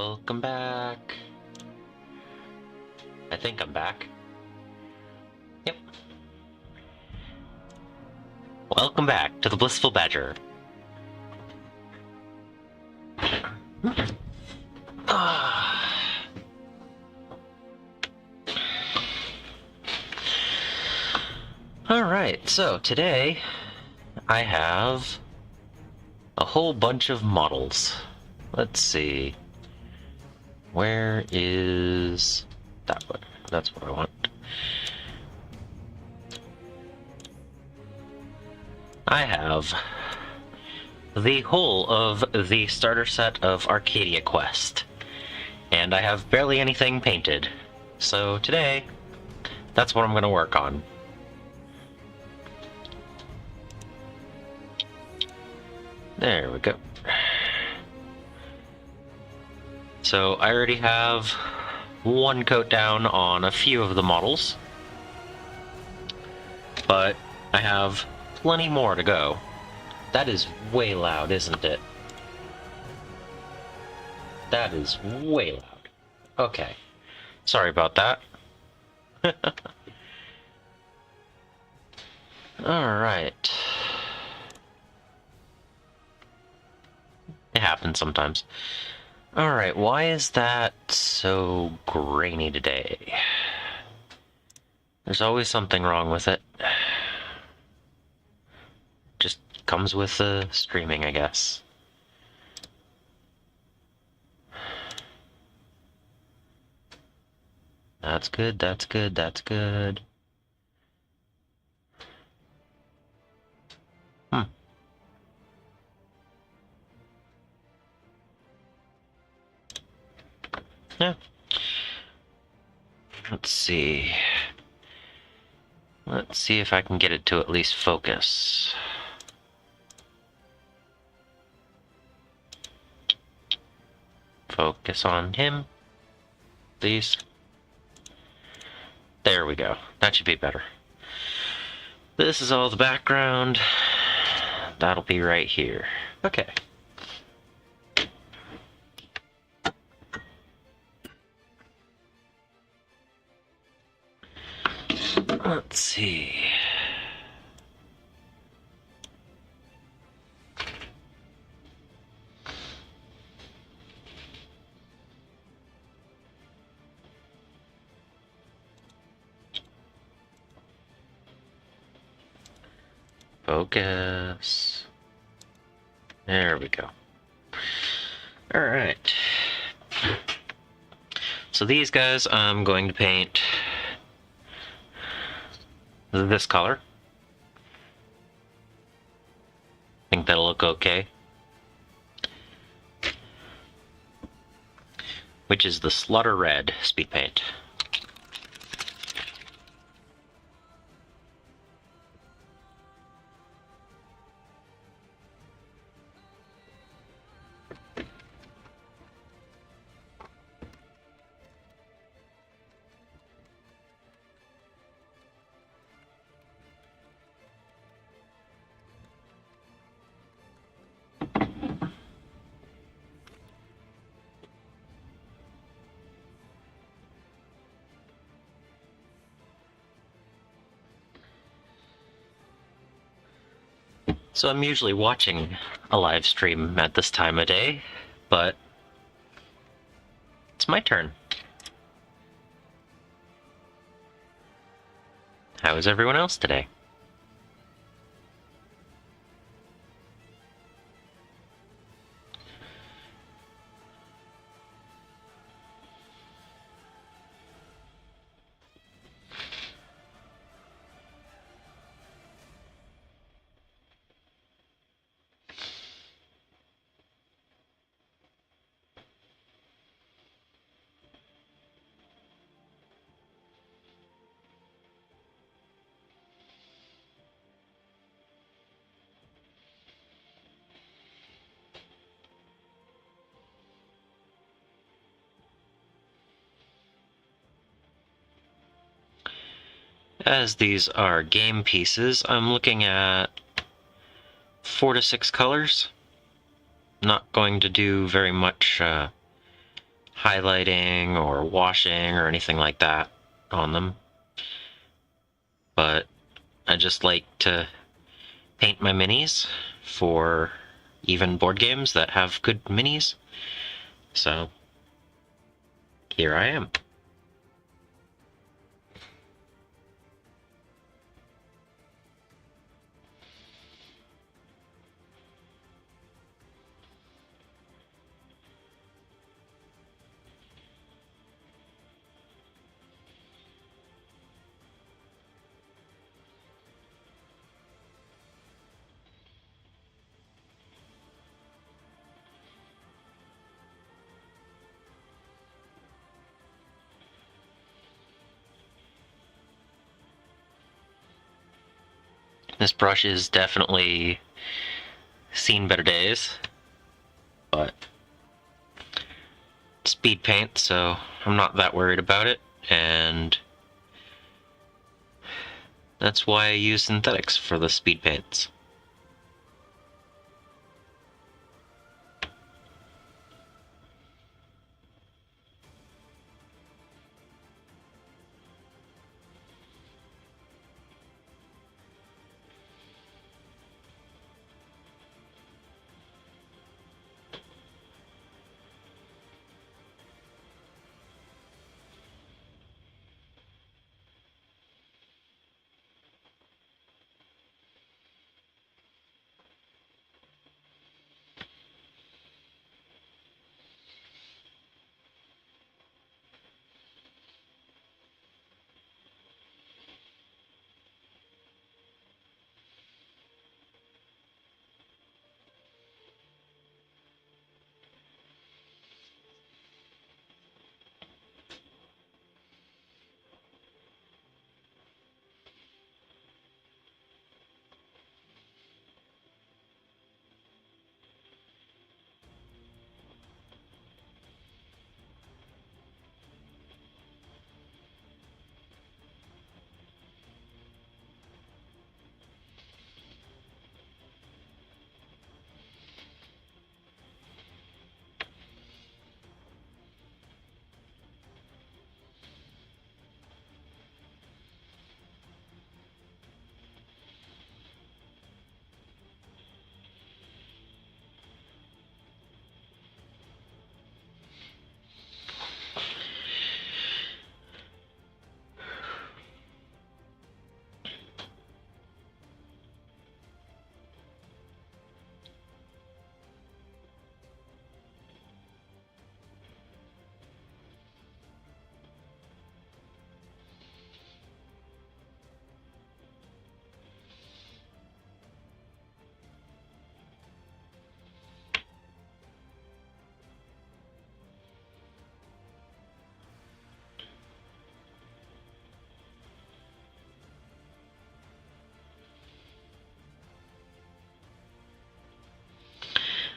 Welcome back. I think I'm back. Yep. Welcome back to the Blissful Badger. Alright, so today I have a whole bunch of models. Let's see. Where is that one? That's what I want. I have the whole of the starter set of Arcadia Quest, and I have barely anything painted. So today, that's what I'm going to work on. There we go. So I already have one coat down on a few of the models, but I have plenty more to go. That is way loud, isn't it? That is way loud. Okay. Sorry about that. Alright. It happens sometimes. Alright, why is that so grainy today? There's always something wrong with it. Just comes with the streaming, I guess. That's good, that's good, that's good. Yeah. Let's see. Let's see if I can get it to at least focus. Focus on him, please. There we go. That should be better. This is all the background. That'll be right here. Okay. Let's see. Focus. There we go. All right. So these guys I'm going to paint this color. Think that'll look okay. Which is the Slaughter Red speed paint. So I'm usually watching a live stream at this time of day, but it's my turn. How is everyone else today? As these are game pieces, I'm looking at 4 to 6 colors. Not going to do very much highlighting or washing or anything like that on them. But I just like to paint my minis for even board games that have good minis. So here I am. This brush is definitely seen better days, but speed paint, so I'm not that worried about it, and that's why I use synthetics for the speed paints.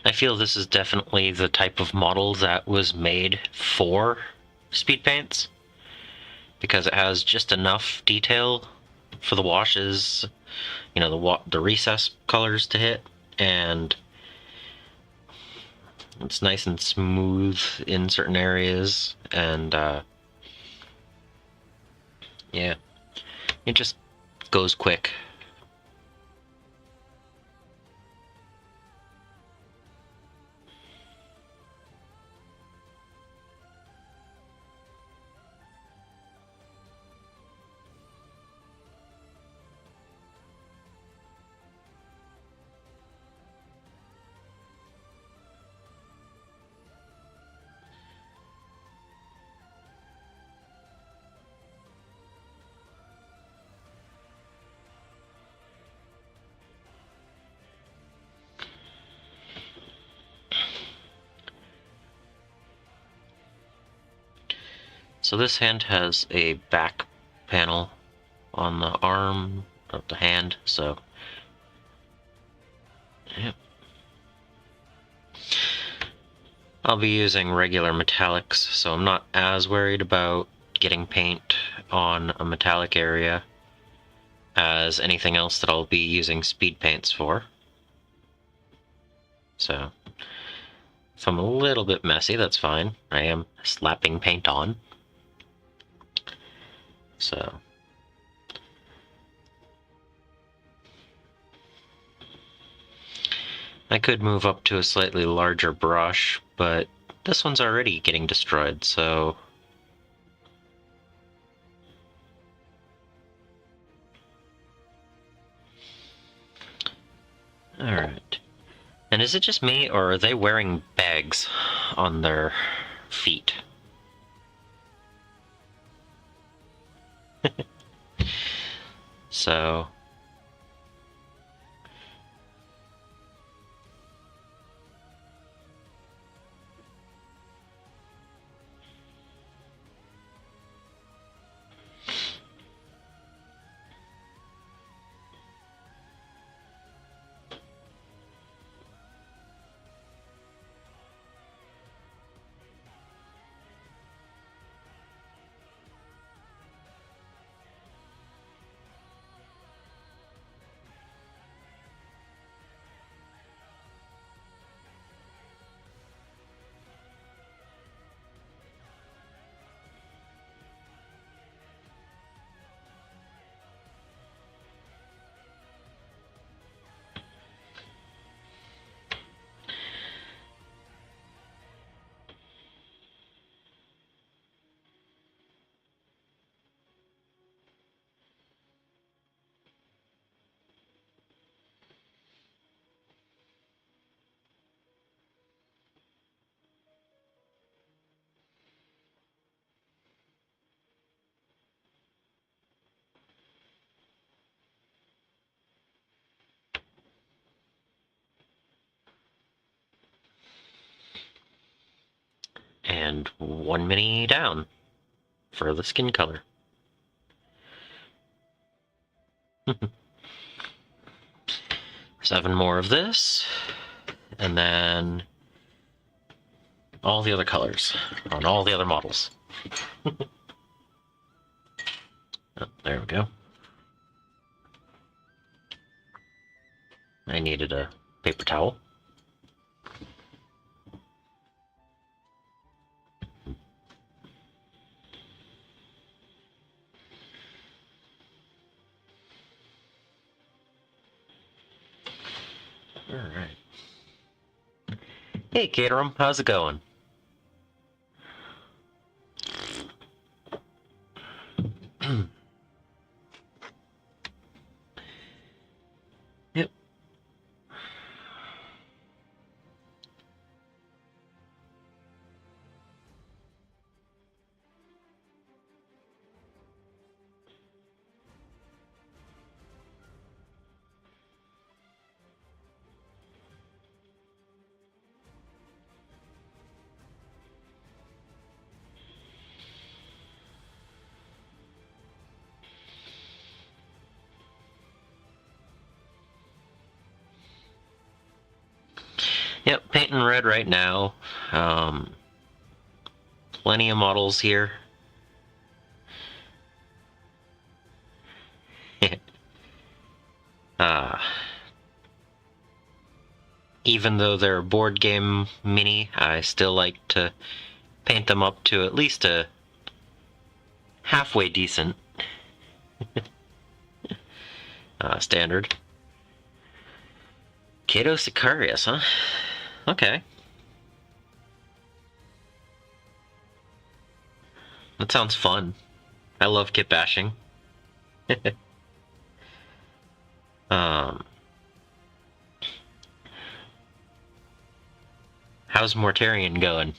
I feel this is definitely the type of model that was made for speed paints, because it has just enough detail for the washes, you know, the recess colors to hit, and it's nice and smooth in certain areas, and yeah, it just goes quick. So this hand has a back panel on the arm of the hand, so yep. I'll be using regular metallics, so I'm not as worried about getting paint on a metallic area as anything else that I'll be using speed paints for. So If I'm a little bit messy, that's fine. I am slapping paint on. So... I could move up to a slightly larger brush, but this one's already getting destroyed, so... Alright. And is it just me, or are they wearing bags on their feet? So... And one mini down for the skin color. 7 more of this, and then all the other colors on all the other models. Oh, there we go. I needed a paper towel. Alright. Hey, Caterham, how's it going? Yep. Yep, painting red right now. Plenty of models here. Even though they're a board game mini, I still like to paint them up to at least a halfway decent standard. Kato Sicarius, huh? Okay. That sounds fun. I love kit bashing. How's Mortarion going?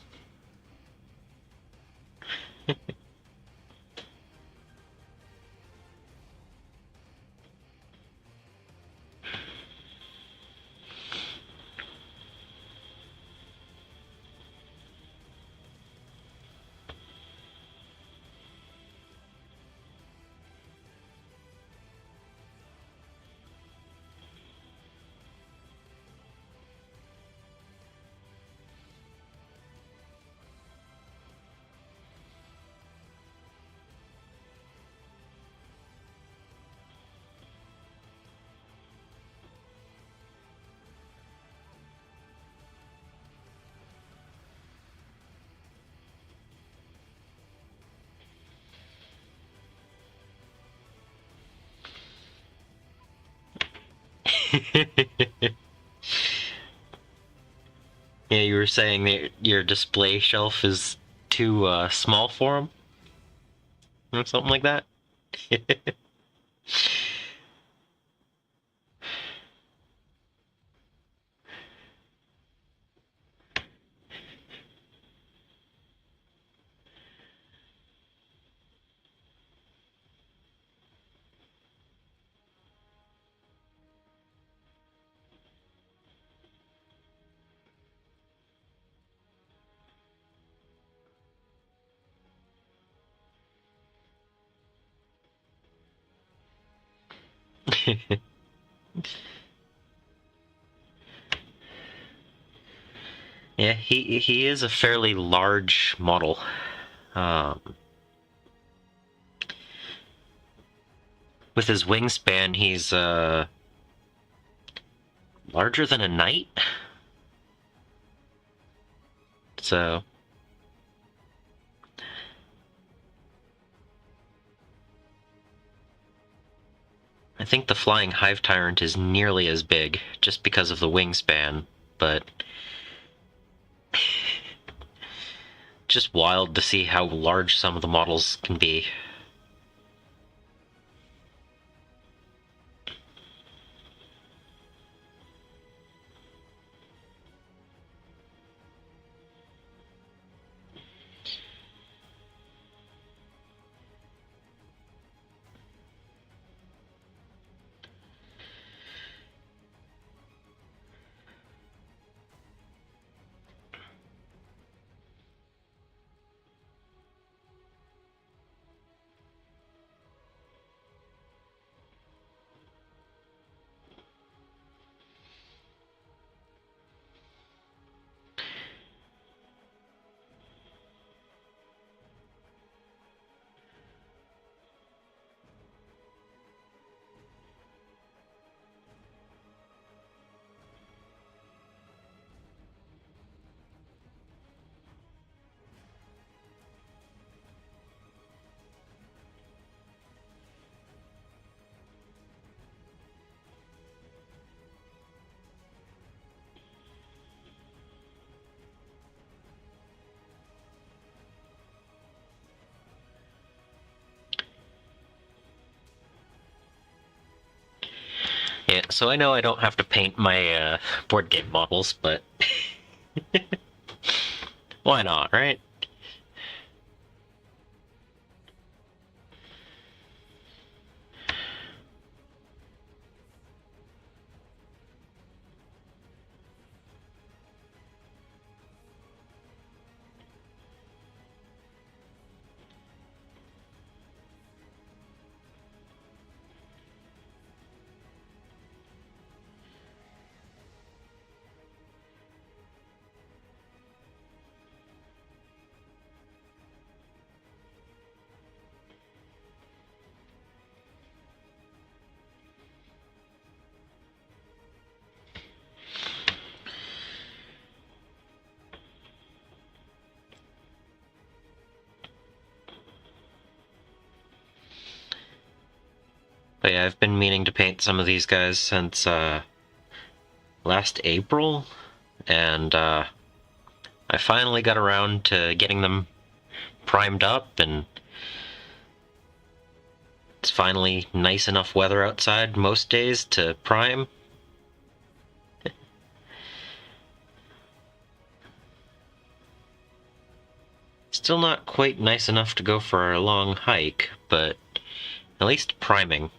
Yeah, you were saying that your display shelf is too small for them, or something like that. Yeah, he is a fairly large model. Um, with his wingspan, he's larger than a knight. So I think the Flying Hive Tyrant is nearly as big, just because of the wingspan, but just wild to see how large some of the models can be. Yeah, so I know I don't have to paint my board game models, but why not, right? But yeah, I've been meaning to paint some of these guys since last April, and I finally got around to getting them primed up, and it's finally nice enough weather outside most days to prime. Still not quite nice enough to go for a long hike, but at least priming.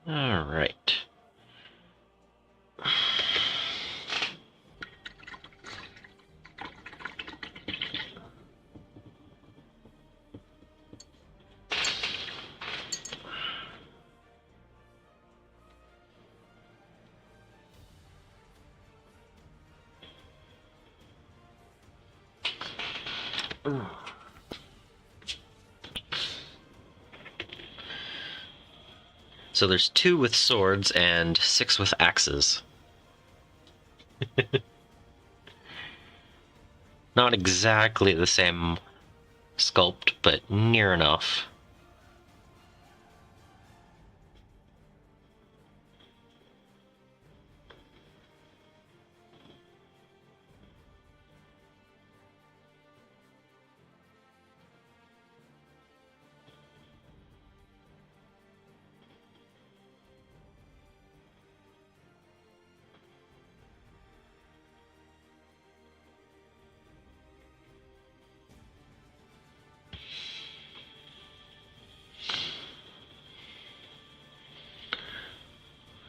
Alright. So there's 2 with swords and 6 with axes. Not exactly the same sculpt, but near enough.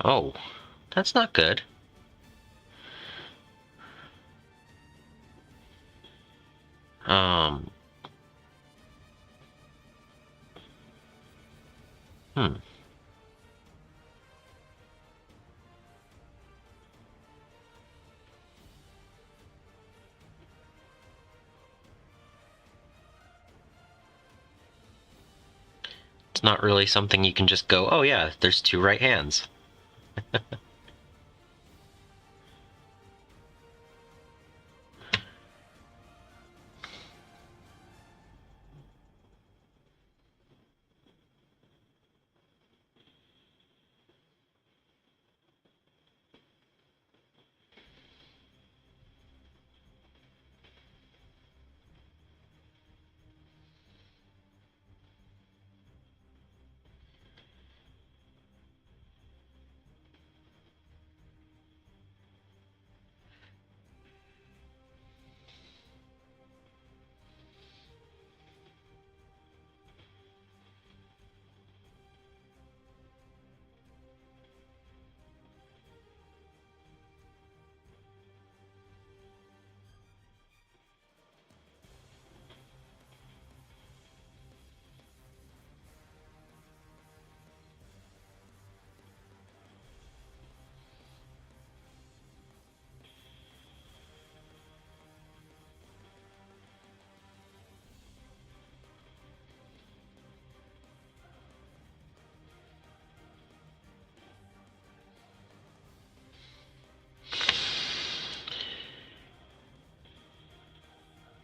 Oh, that's not good. Um. Hmm. It's not really something you can just go, oh yeah, there's 2 right hands.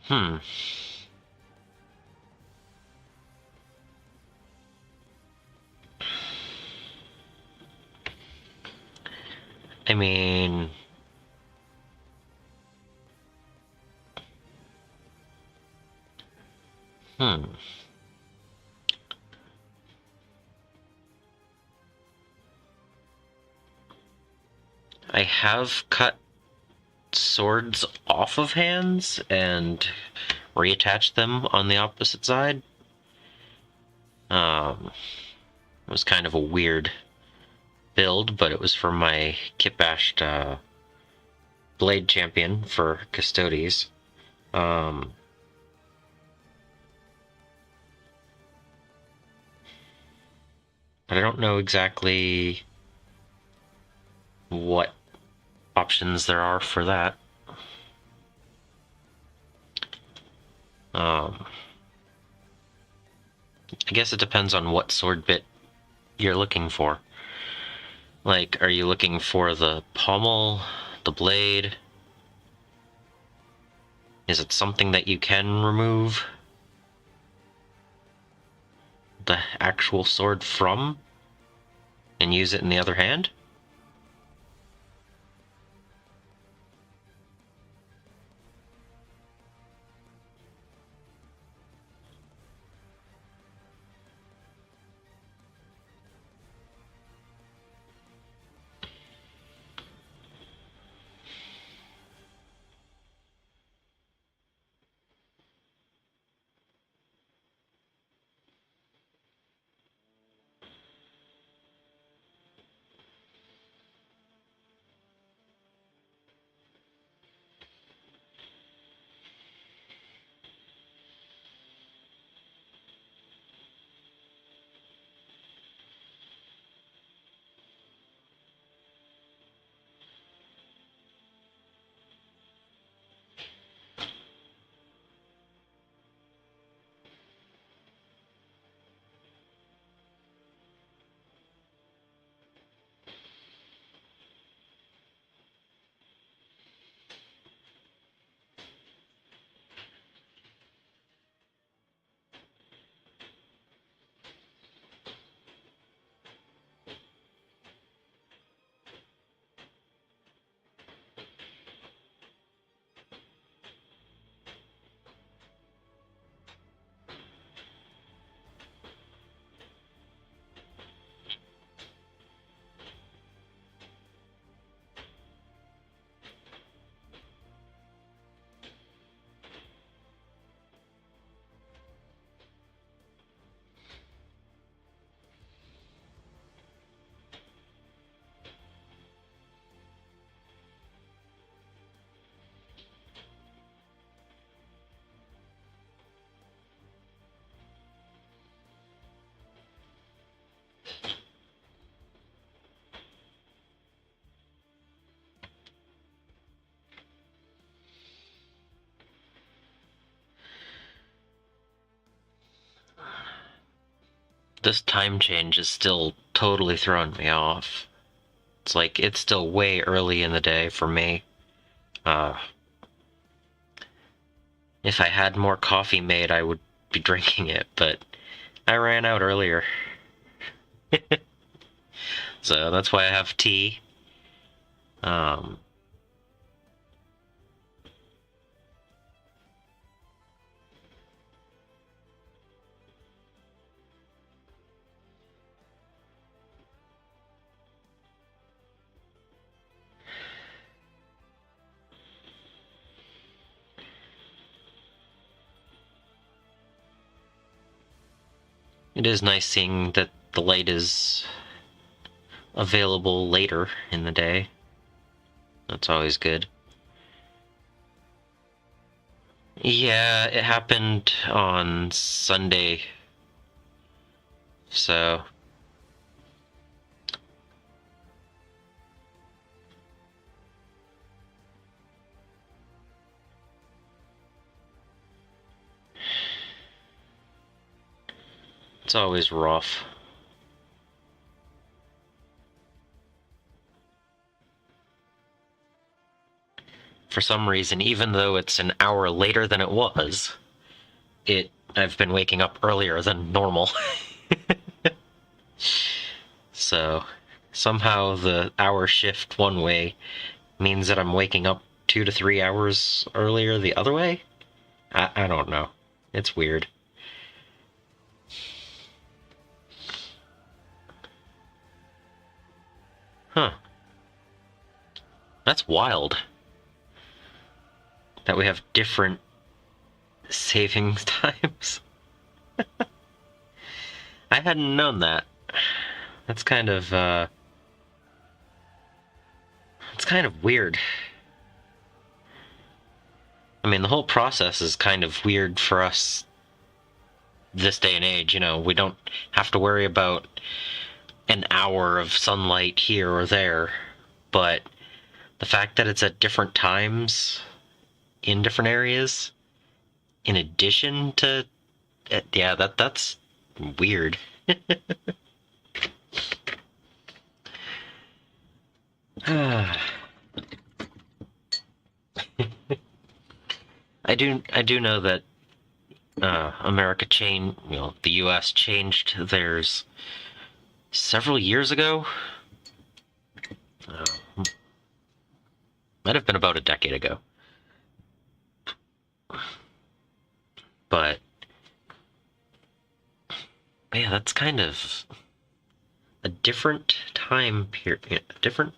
Hmm. I mean... Hmm. I have cut swords off of hands and reattached them on the opposite side. It was kind of a weird build, but it was for my kit-bashed blade champion for Custodes. But I don't know exactly what options there are for that. I guess it depends on what sword bit you're looking for. Like, are you looking for the pommel, the blade? Is it something that you can remove the actual sword from and use it in the other hand? This time change is still totally throwing me off. It's like it's still way early in the day for me. If I had more coffee made, I would be drinking it, but I ran out earlier. So that's why I have tea. It is nice seeing that the light is available later in the day. That's always good. Yeah, it happened on Sunday. So it's always rough. For some reason, even though it's an hour later than it was, I've been waking up earlier than normal. So somehow the hour shift one way means that I'm waking up 2 to 3 hours earlier the other way? I don't know. It's weird. Huh. That's wild. That we have different savings times. I hadn't known that. That's kind of, it's kind of weird. I mean, the whole process is kind of weird for us this day and age. You know, we don't have to worry about an hour of sunlight here or there, but the fact that it's at different times in different areas, in addition to, yeah, that's weird. I do know that America changed, the U.S. changed theirs several years ago. Might have been about a decade ago. But yeah, that's kind of a different time period, a different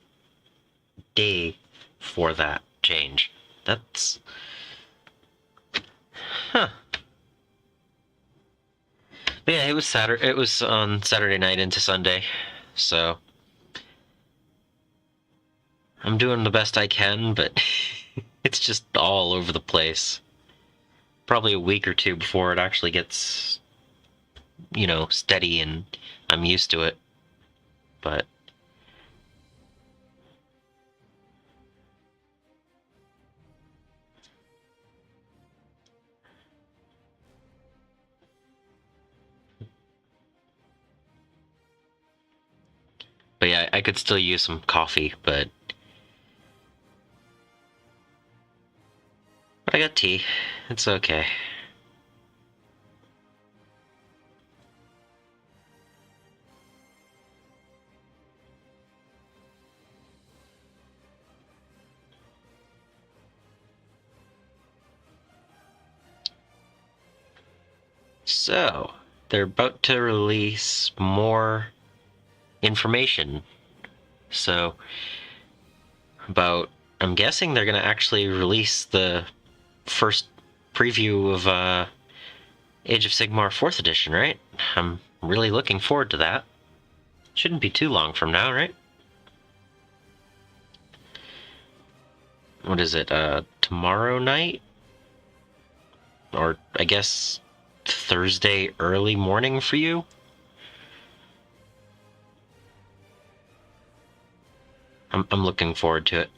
day for that change. That's, huh. But yeah, it was Saturday. It was on Saturday night into Sunday, so I'm doing the best I can, but it's just all over the place. Probably a week or two before it actually gets, steady and I'm used to it. But yeah, I could still use some coffee, but I got tea. It's okay. So, they're about to release more information. So, I'm guessing they're going to actually release the first preview of Age of Sigmar 4th edition, right? I'm really looking forward to that. Shouldn't be too long from now, right? What is it, tomorrow night? Or, I guess, Thursday early morning for you? I'm looking forward to it.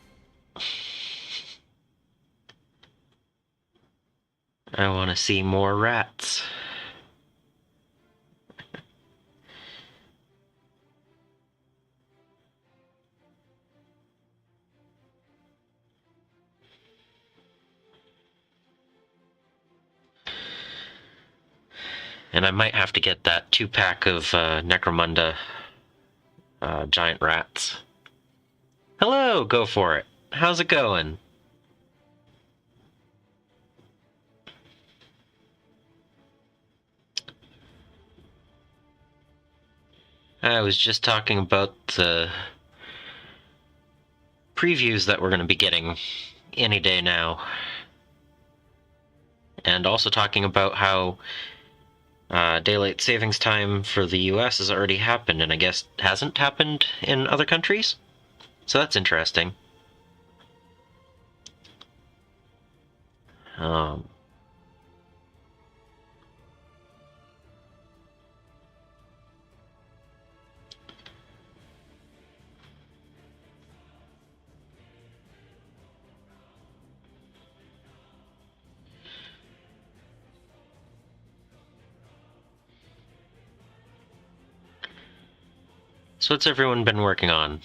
I want to see more rats. And I might have to get that 2-pack of Necromunda giant rats. Hello, go for it. How's it going? I was just talking about the previews that we're going to be getting any day now. And also talking about how daylight savings time for the US has already happened, and I guess hasn't happened in other countries? So that's interesting. So what's everyone been working on?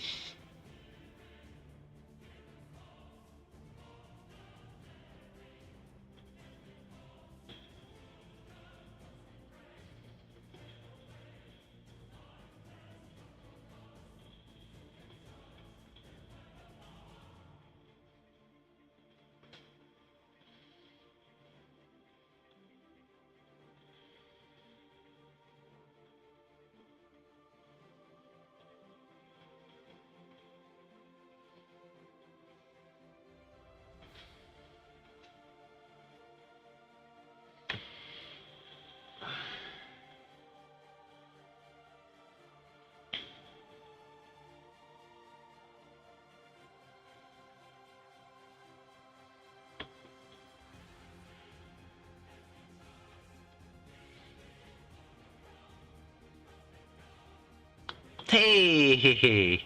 Hey!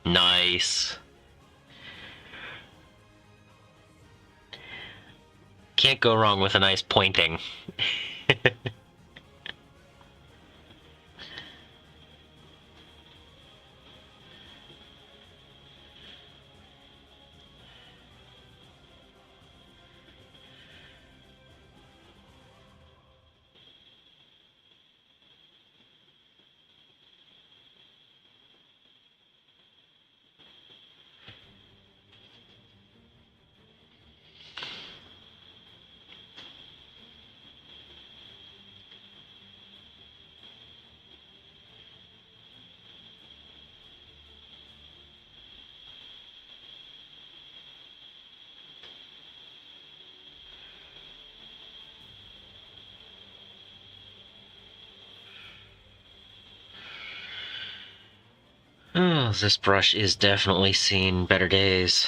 Nice. Can't go wrong with a nice pointing. Oh, this brush is definitely seen better days.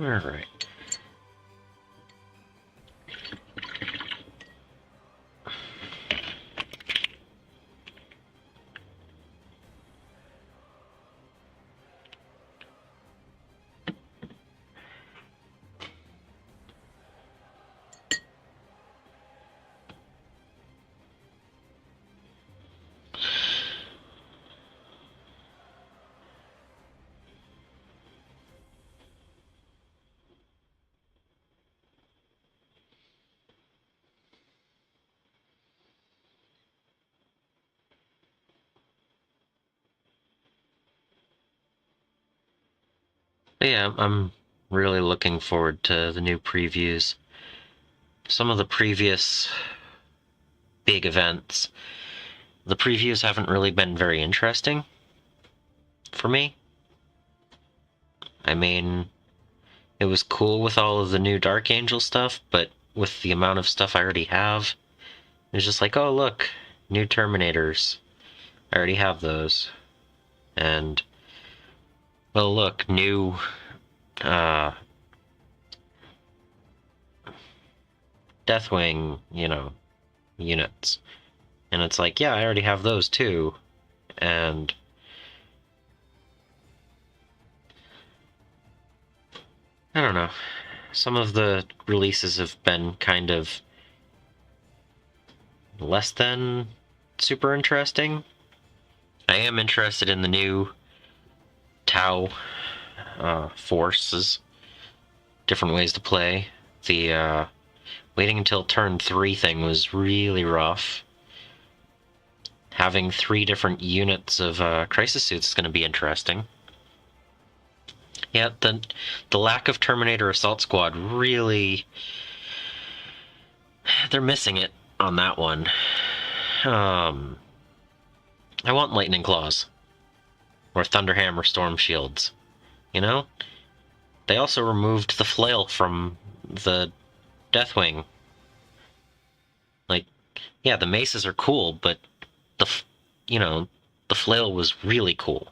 Alright. But yeah, I'm really looking forward to the new previews. Some of the previous big events, the previews haven't really been very interesting for me. I mean, it was cool with all of the new Dark Angel stuff, but with the amount of stuff I already have, it's just like, oh look, new Terminators. I already have those. And, well look, new, uh, Deathwing, units. And it's like, yeah, I already have those too. And I don't know. Some of the releases have been kind of less than super interesting. I am interested in the new Tau forces, different ways to play. The waiting until turn 3 thing was really rough. Having 3 different units of crisis suits is going to be interesting. Yeah, the lack of Terminator Assault Squad really... they're missing it on that one. I want Lightning Claws. Or Thunderhammer Storm Shields. You know? They also removed the flail from the Deathwing. Like, yeah, the maces are cool, but the flail was really cool.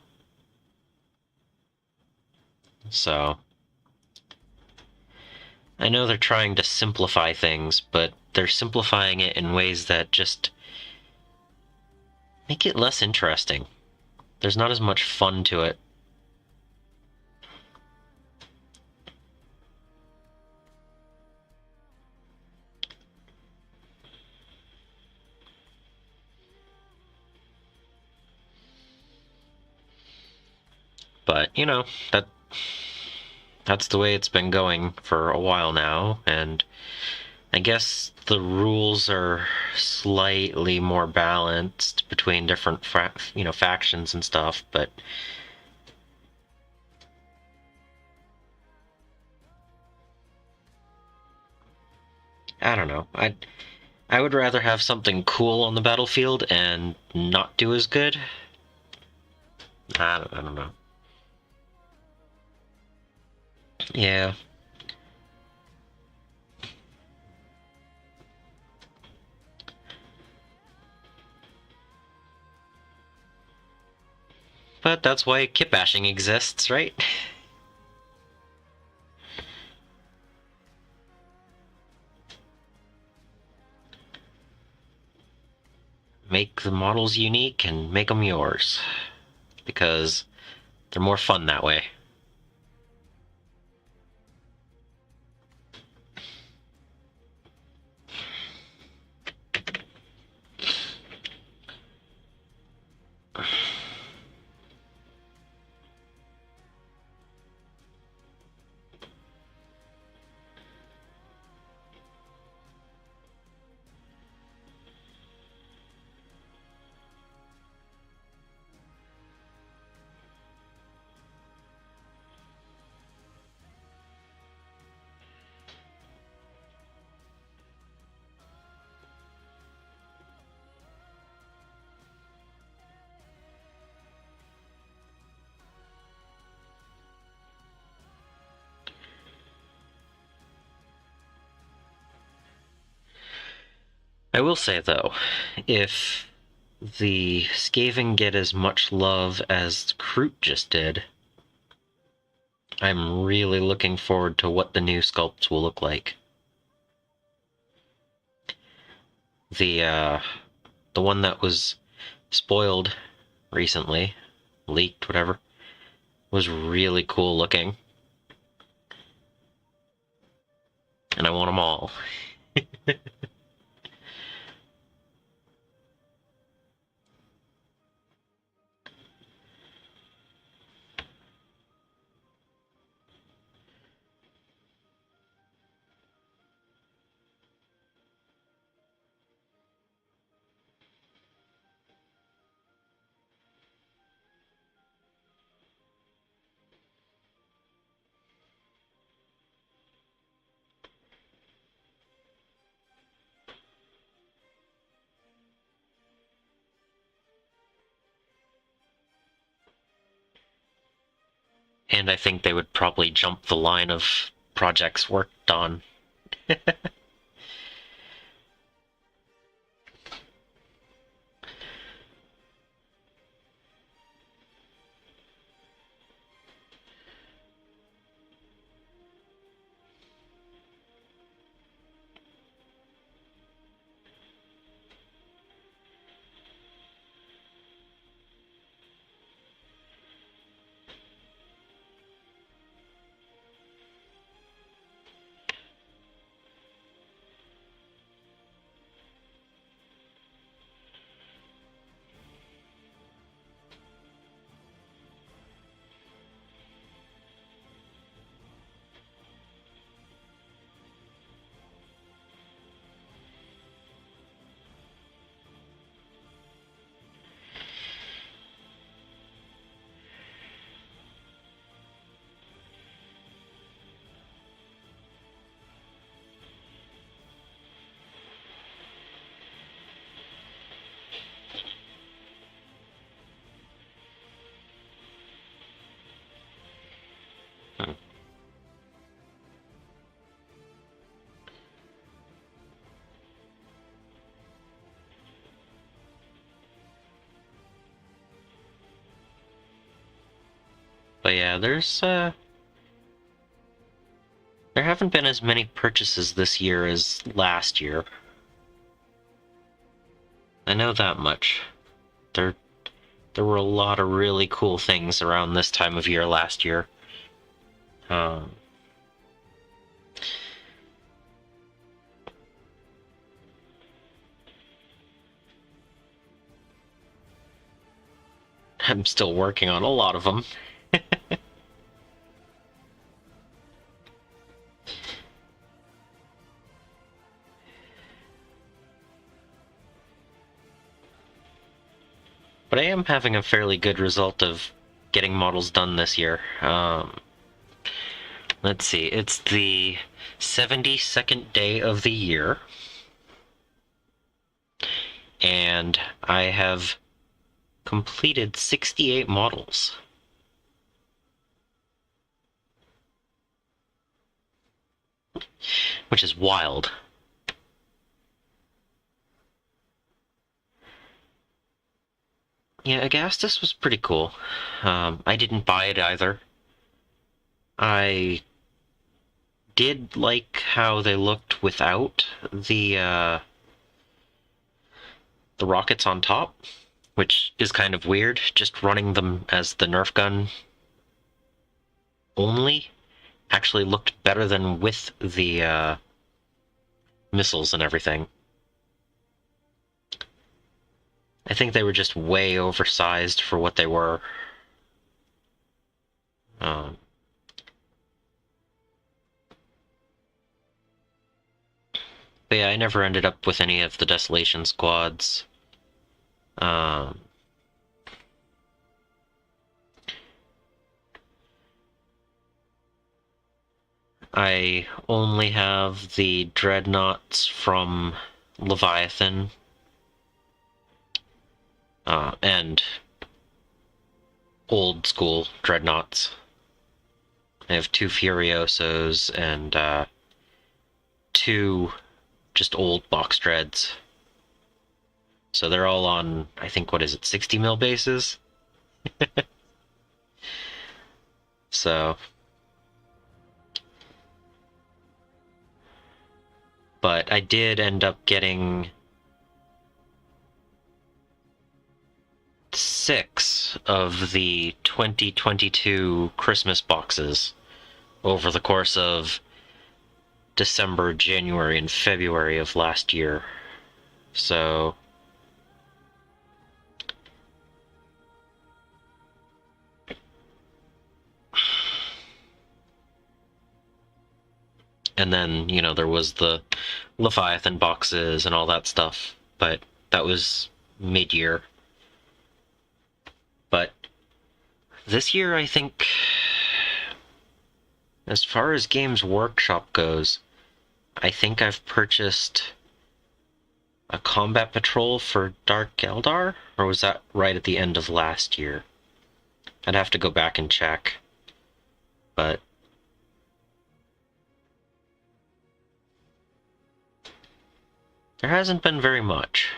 So, I know they're trying to simplify things, but they're simplifying it in ways that just make it less interesting. There's not as much fun to it. But, that's the way it's been going for a while now, and I guess the rules are slightly more balanced between different factions and stuff, but I don't know. I would rather have something cool on the battlefield and not do as good. I don't know. Yeah. But that's why kit bashing exists, right? Make the models unique and make them yours. Because they're more fun that way. I will say, though, if the Skaven get as much love as Kroot just did, I'm really looking forward to what the new sculpts will look like. The one that was spoiled recently, leaked, whatever, was really cool looking. And I want them all. And I think they would probably jump the line of projects worked on. Hmm. But yeah, there haven't been as many purchases this year as last year. I know that much. There were a lot of really cool things around this time of year last year. Um, I'm still working on a lot of them. But I am having a fairly good result of getting models done this year. Let's see, it's the 72nd day of the year. And I have completed 68 models. Which is wild. Yeah, Agastus was pretty cool. I didn't buy it either. I did like how they looked without the rockets on top, which is kind of weird, just running them as the Nerf gun only actually looked better than with the missiles and everything. I think they were just way oversized for what they were. But yeah, I never ended up with any of the Desolation squads. I only have the dreadnoughts from Leviathan. And old school dreadnoughts. I have 2 Furiosos and 2 just old box dreads. So they're all on, I think, what is it, 60 mil bases? So. But I did end up getting 6 of the 2022 Christmas boxes over the course of December, January, and February of last year. So. And then, you know, there was the Leviathan boxes and all that stuff, but that was mid-year. But this year, I think, as far as Games Workshop goes, I think I've purchased a combat patrol for Dark Eldar, or was that right at the end of last year? I'd have to go back and check. but there hasn't been very much.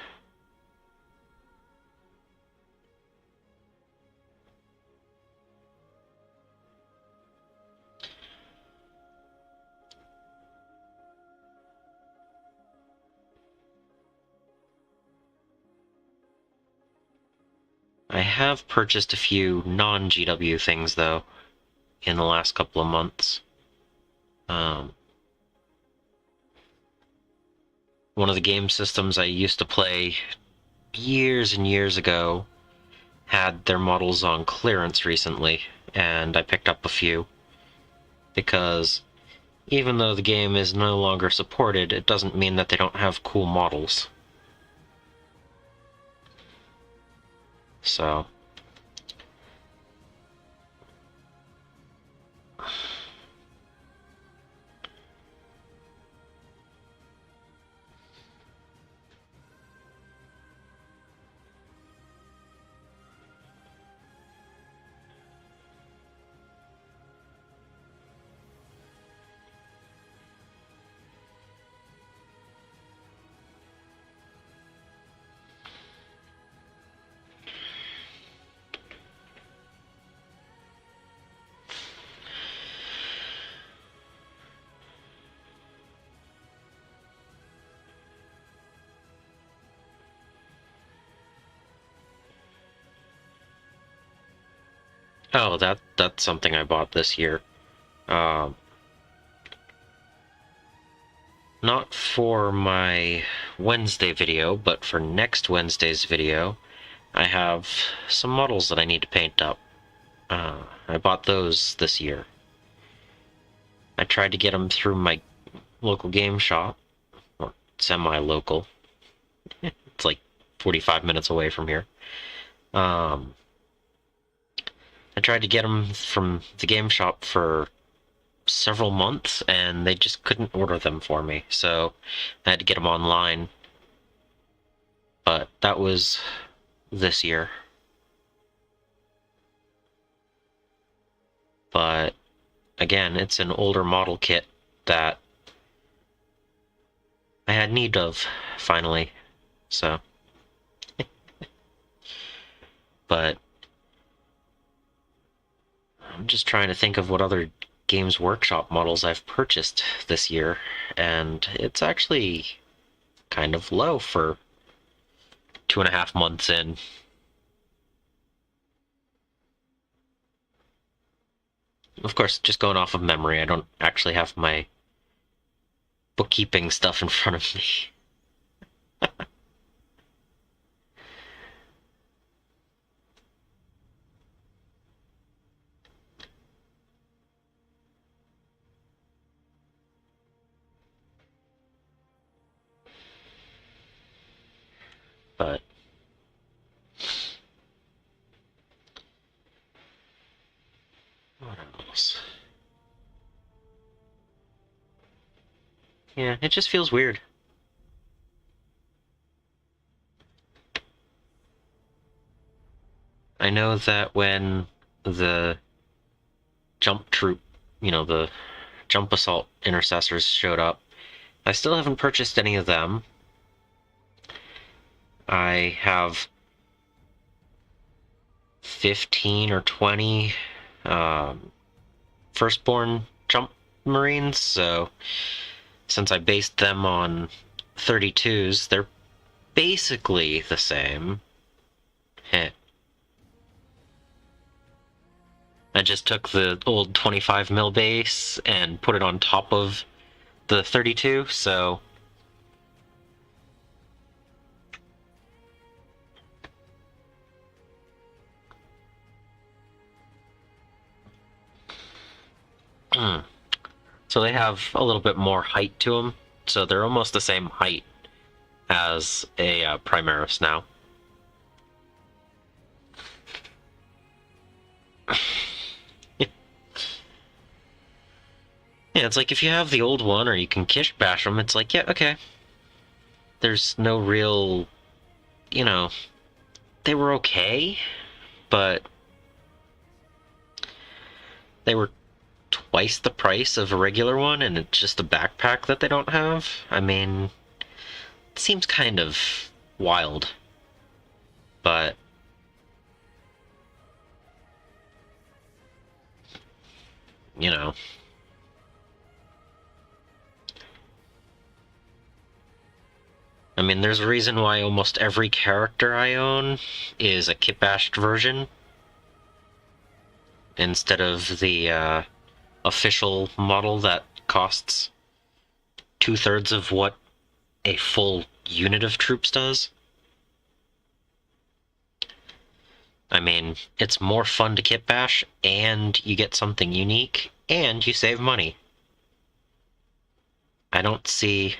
I have purchased a few non-GW things, though, in the last couple of months. One of the game systems I used to play years and years ago had their models on clearance recently, and I picked up a few. Because even though the game is no longer supported, it doesn't mean that they don't have cool models. So... Oh, that's something I bought this year. Not for my Wednesday video, but for next Wednesday's video, I have some models that I need to paint up. I bought those this year. I tried to get them through my local game shop, or semi-local. It's like 45 minutes away from here. I tried to get them from the game shop for several months, and they just couldn't order them for me, so I had to get them online. But that was this year. But again, it's an older model kit that I had need of, finally, so. But I'm just trying to think of what other Games Workshop models I've purchased this year, and it's actually kind of low for 2.5 months in. Of course, just going off of memory, I don't actually have my bookkeeping stuff in front of me. But what else? Yeah, it just feels weird. I know that when the jump troop, the jump assault intercessors showed up, I still haven't purchased any of them. I have 15 or 20 firstborn jump marines, so since I based them on 32s, they're basically the same. Heh. I just took the old 25 mil base and put it on top of the 32, so so they have a little bit more height to them, so they're almost the same height as a Primaris now. Yeah, it's like if you have the old one or you can Kish Bash them, it's like, yeah, okay. There's no real, they were okay, but they were twice the price of a regular one, and it's just a backpack that they don't have. I mean, it seems kind of wild, but you know. I mean, there's a reason why almost every character I own is a kitbashed version instead of the official model that costs 2/3 of what a full unit of troops does. I mean, it's more fun to kitbash, and you get something unique, and you save money. I don't see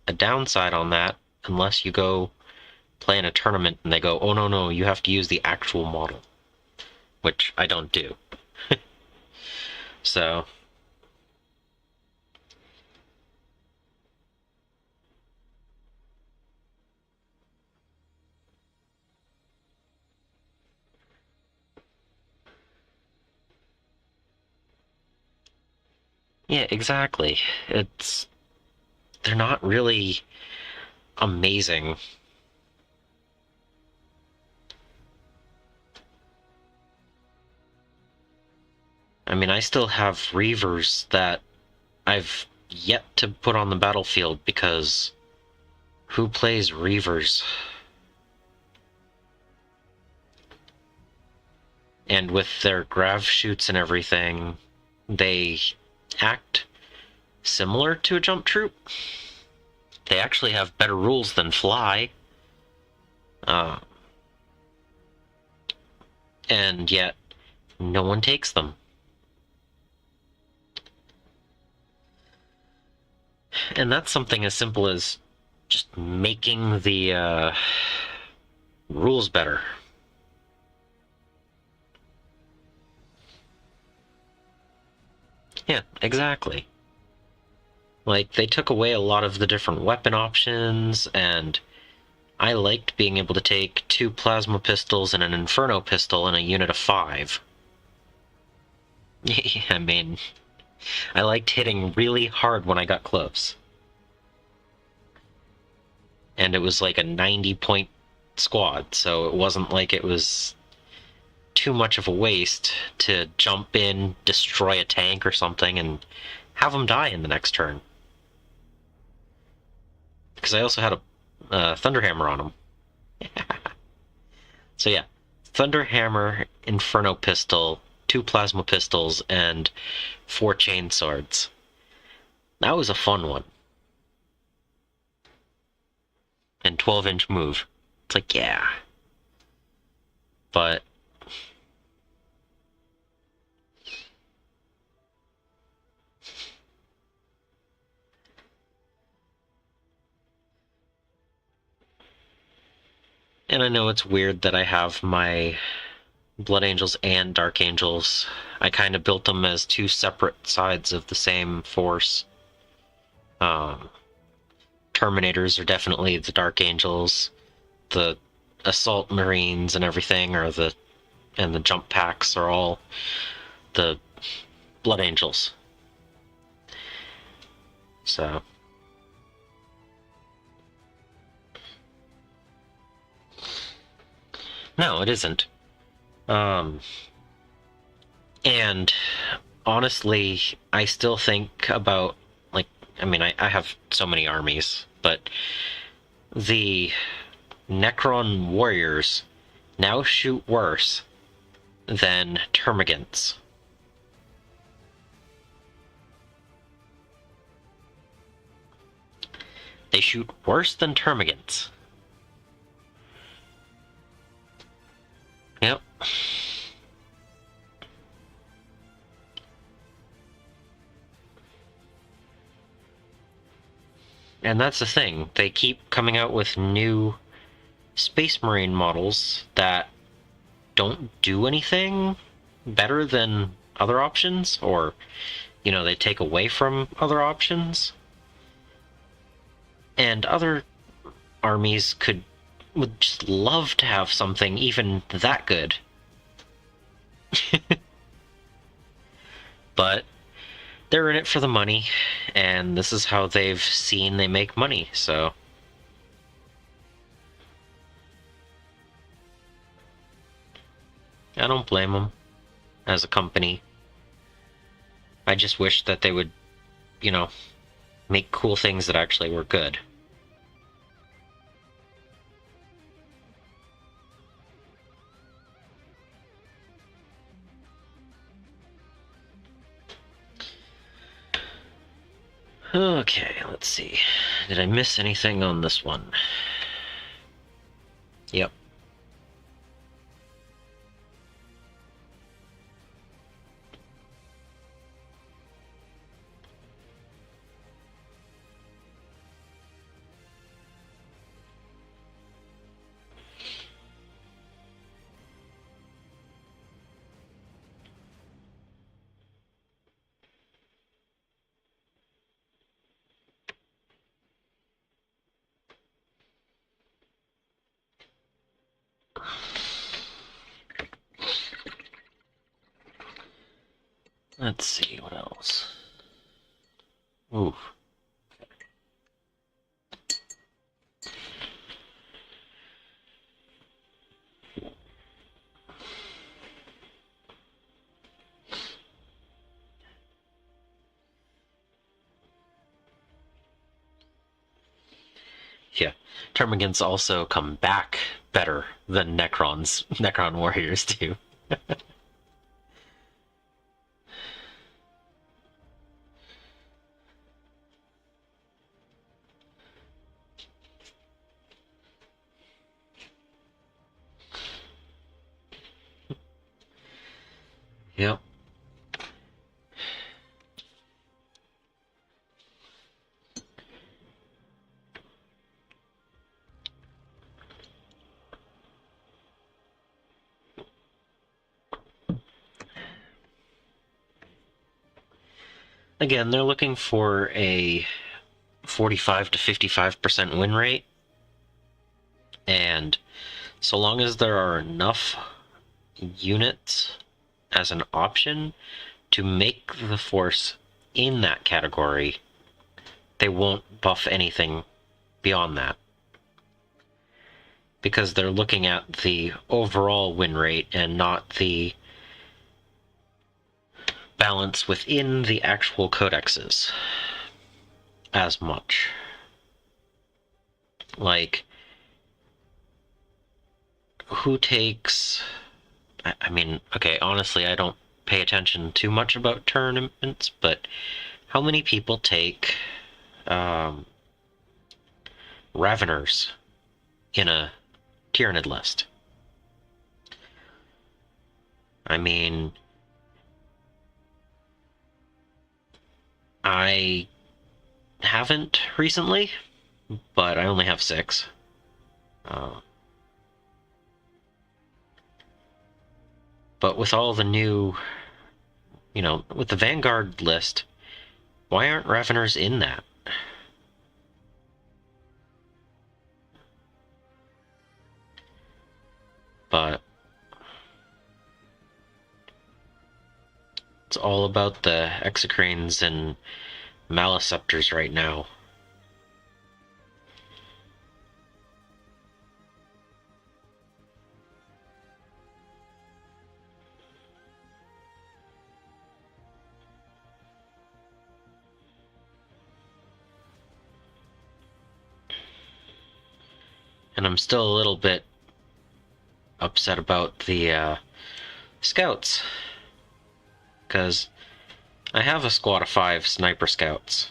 a downside on that unless you go play in a tournament and they go, oh no, you have to use the actual model, which I don't do. So yeah, exactly. They're not really amazing. I mean, I still have Reavers that I've yet to put on the battlefield because who plays Reavers? And with their grav shoots and everything, they act similar to a jump troop. They actually have better rules than fly. And yet, no one takes them. And that's something as simple as just making the rules better. Yeah, exactly. Like, they took away a lot of the different weapon options, and I liked being able to take 2 plasma pistols and an inferno pistol in a unit of 5. I mean, I liked hitting really hard when I got close. And it was like a 90-point squad, so it wasn't like it was too much of a waste to jump in, destroy a tank or something, and have them die in the next turn. Because I also had a Thunderhammer on them. So yeah, Thunderhammer, Inferno Pistol, 2 Plasma Pistols, and 4 Chain Swords. That was a fun one. And 12-inch move. It's like, yeah. But and I know it's weird that I have my Blood Angels and Dark Angels. I kind of built them as 2 separate sides of the same force. Terminators are definitely the Dark Angels. The Assault Marines and everything and the jump packs are all the Blood Angels. So no, it isn't. And honestly, I still think about, like, I mean, I have so many armies, but the Necron warriors now shoot worse than termagants. They shoot worse than termagants. Yep. And that's the thing. They keep coming out with new Space Marine models that don't do anything better than other options, or, you know, they take away from other options. And other armies would just love to have something even that good. but they're in it for the money, and this is how they've seen they make money, so... I don't blame them as a company. I just wish that they would, you know, make cool things that actually were good. Okay, let's see. Did I miss anything on this one? Yep. Let's see, what else? Ooh. Yeah, Termagants also come back better than Necron warriors do. Yep. Again, they're looking for a 45 to 55% win rate, and so long as there are enough units as an option to make the force in that category, they won't buff anything beyond that. Because they're looking at the overall win rate and not the balance within the actual codexes as much. Like, who takes... I mean, okay, honestly, I don't pay attention too much about tournaments, but how many people take Raveners in a Tyranid list? I mean, I haven't recently, but I only have 6. But with all the new, with the Vanguard list, why aren't Raveners in that? But it's all about the Execranes and Maliceptors right now. And I'm still a little bit upset about the scouts, because I have a squad of 5 sniper scouts.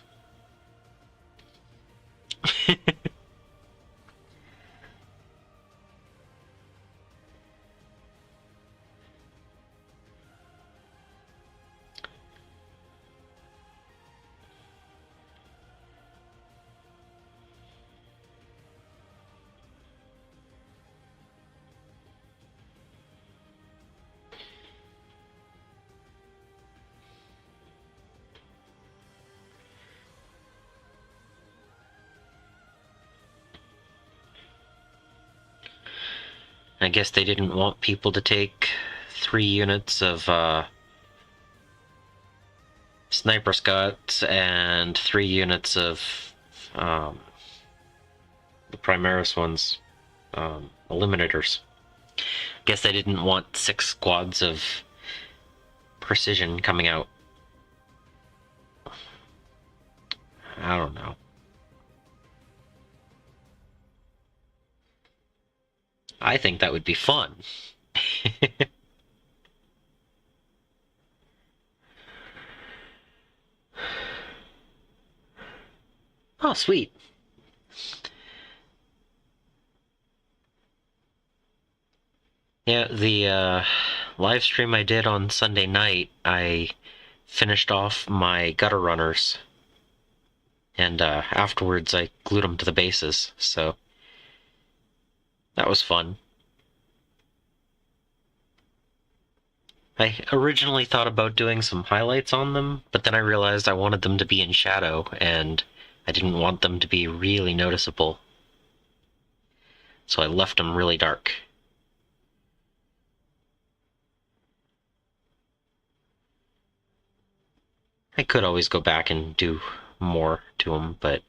I guess they didn't want people to take 3 units of Sniper Scouts and 3 units of the Primaris ones, Eliminators. Guess I didn't want 6 squads of precision coming out. I don't know. I think that would be fun. Oh, sweet. Yeah, the live stream I did on Sunday night, I finished off my gutter runners. And afterwards I glued them to the bases, so that was fun. I originally thought about doing some highlights on them, but then I realized I wanted them to be in shadow, and I didn't want them to be really noticeable. So I left them really dark. I could always go back and do more to them, but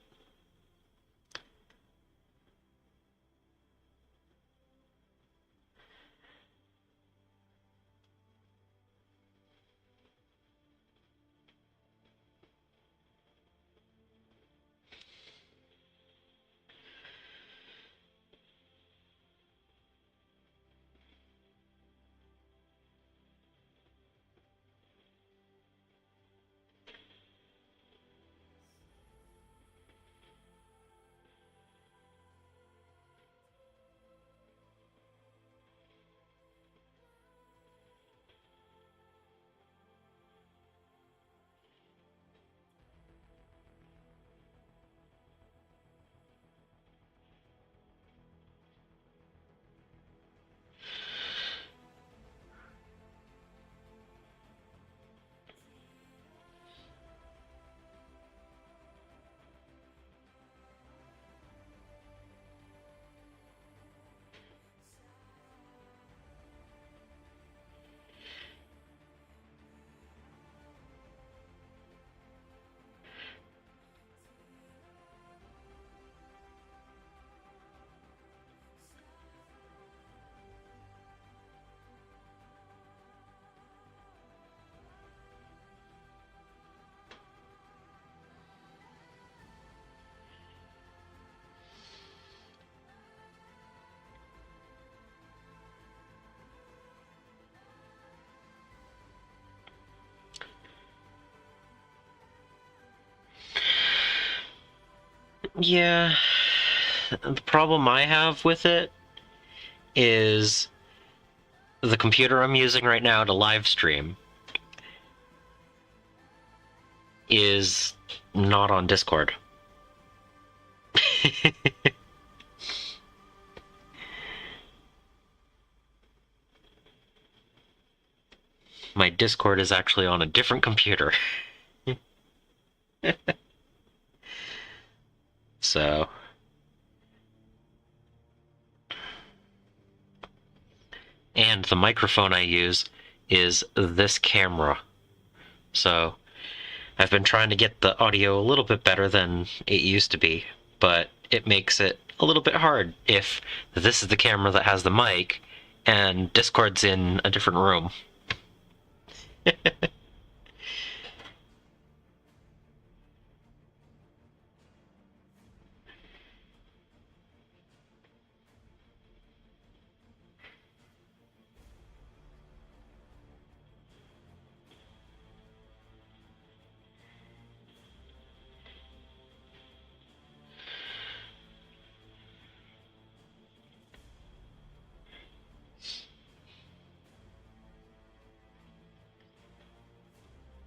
yeah, the problem I have with it is the computer I'm using right now to live stream is not on Discord. My Discord is actually on a different computer. So and the microphone I use is this camera. So I've been trying to get the audio a little bit better than it used to be, but it makes it a little bit hard if this is the camera that has the mic and Discord's in a different room.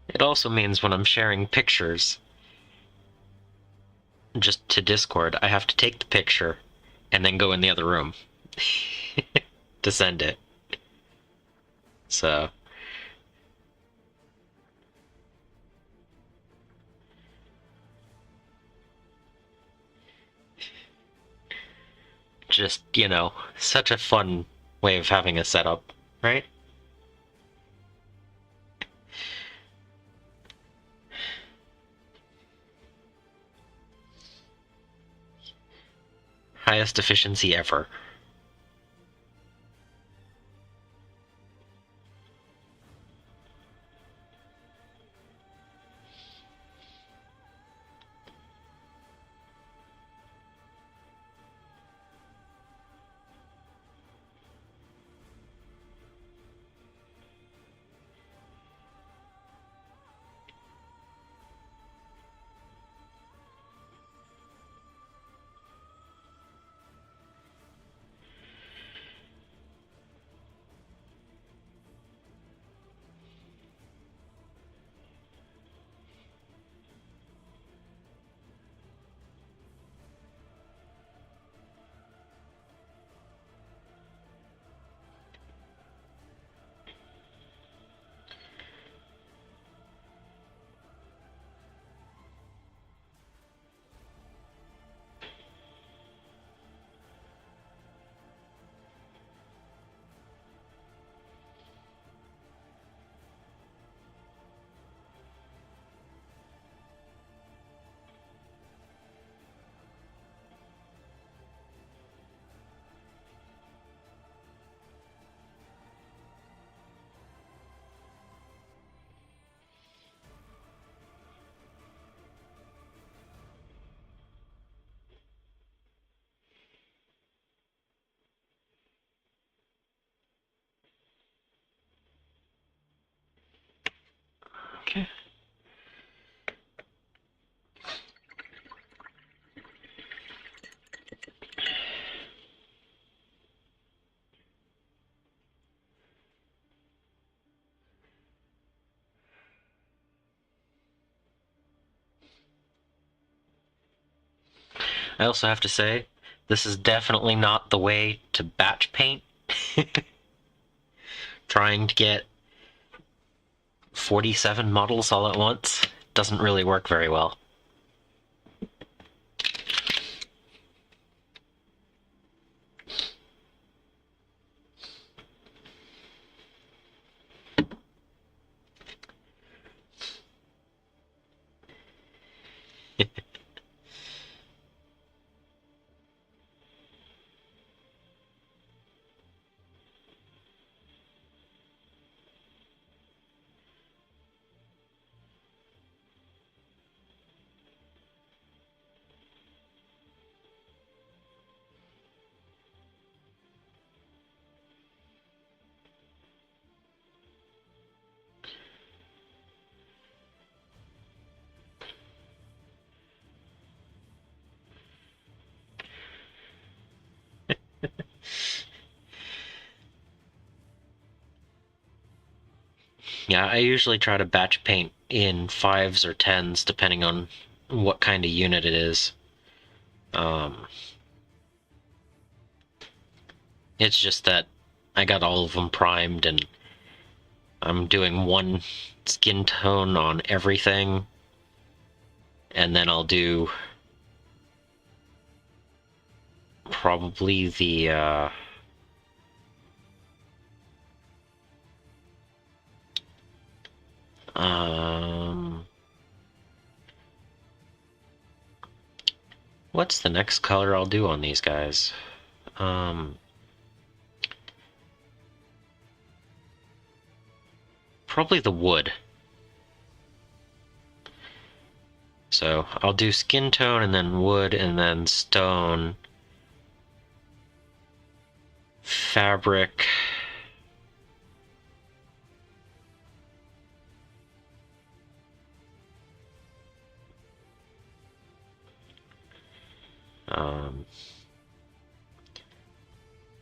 It also means when I'm sharing pictures just to Discord, I have to take the picture and then go in the other room to send it. So just, such a fun way of having a setup, right? highest efficiency ever. Okay. I also have to say, this is definitely not the way to batch paint. Trying to get 47 models all at once doesn't really work very well. Yeah, I usually try to batch paint in 5s or 10s, depending on what kind of unit it is. It's just that I got all of them primed, and I'm doing one skin tone on everything, and then I'll do probably the what's the next color I'll do on these guys? Probably the wood. So I'll do skin tone and then wood and then stone, fabric.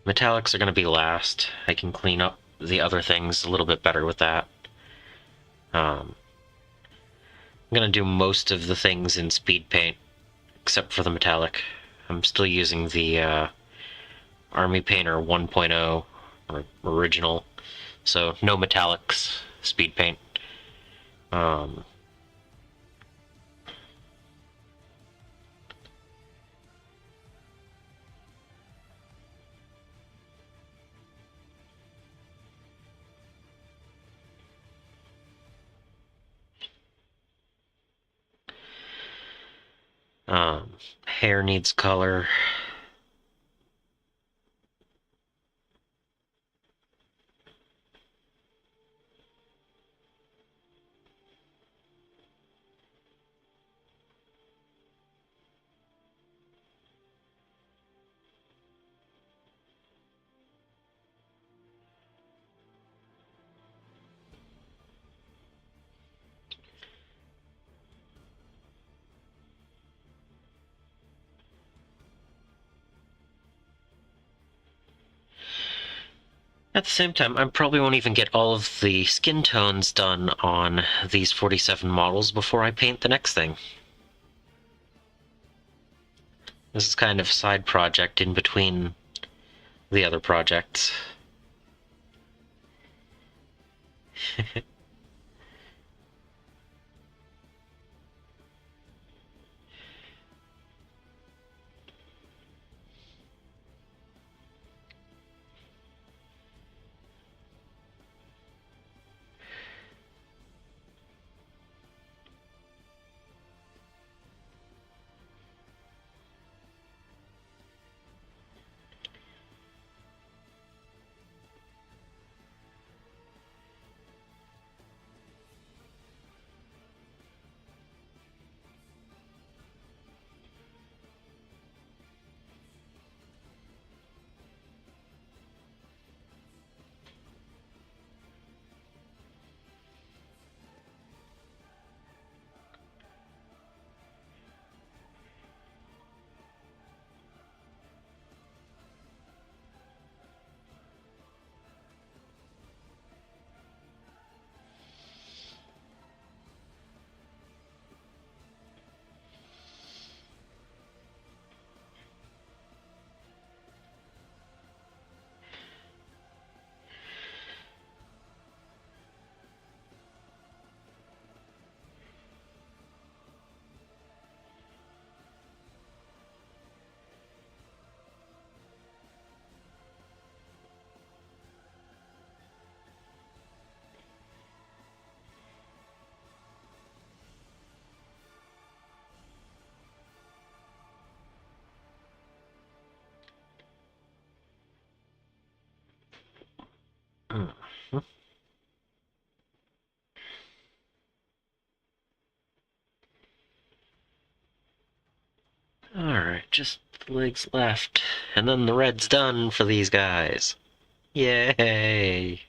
Metallics are going to be last. I can clean up the other things a little bit better with that. I'm going to do most of the things in speed paint, except for the metallic. I'm still using the Army Painter 1.0, or original, so no metallics, speed paint. Hair needs color. At the same time, I probably won't even get all of the skin tones done on these 47 models before I paint the next thing. This is kind of a side project in between the other projects. Alright, just the legs left. And then the red's done for these guys. Yay!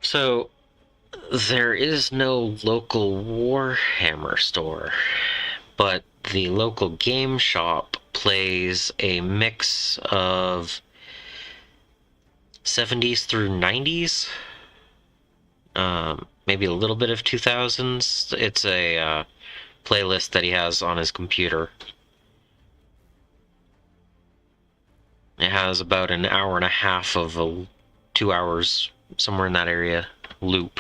So, there is no local Warhammer store, but the local game shop plays a mix of 70s through 90s, maybe a little bit of 2000s. It's a playlist that he has on his computer. It has about an hour and a half of a 2 hours, somewhere in that area, loop.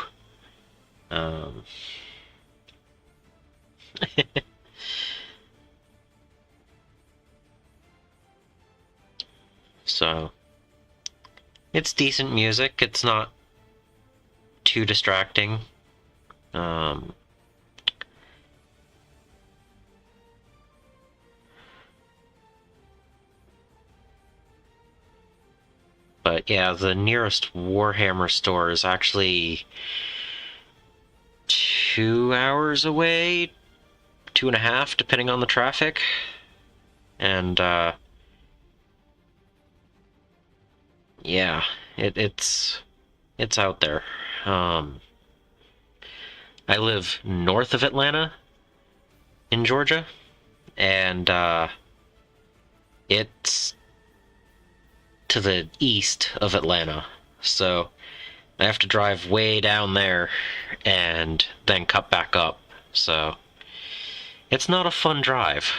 So, it's decent music. It's not too distracting. But yeah, the nearest Warhammer store is actually 2 hours away, 2.5, depending on the traffic. And yeah, it's out there. I live north of Atlanta in Georgia, and it's to the east of Atlanta. So I have to drive way down there and then cut back up. So it's not a fun drive.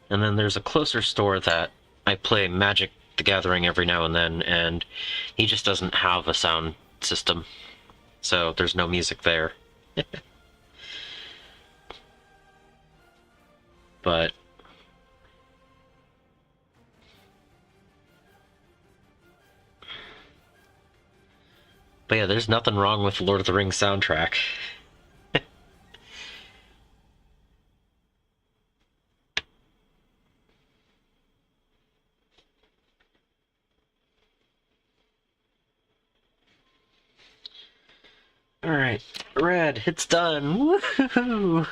And then there's a closer store that I play Magic the Gathering every now and then, and he just doesn't have a sound system, so there's no music there. But yeah, there's nothing wrong with the Lord of the Rings soundtrack. Alright, red, it's done. Woohoo!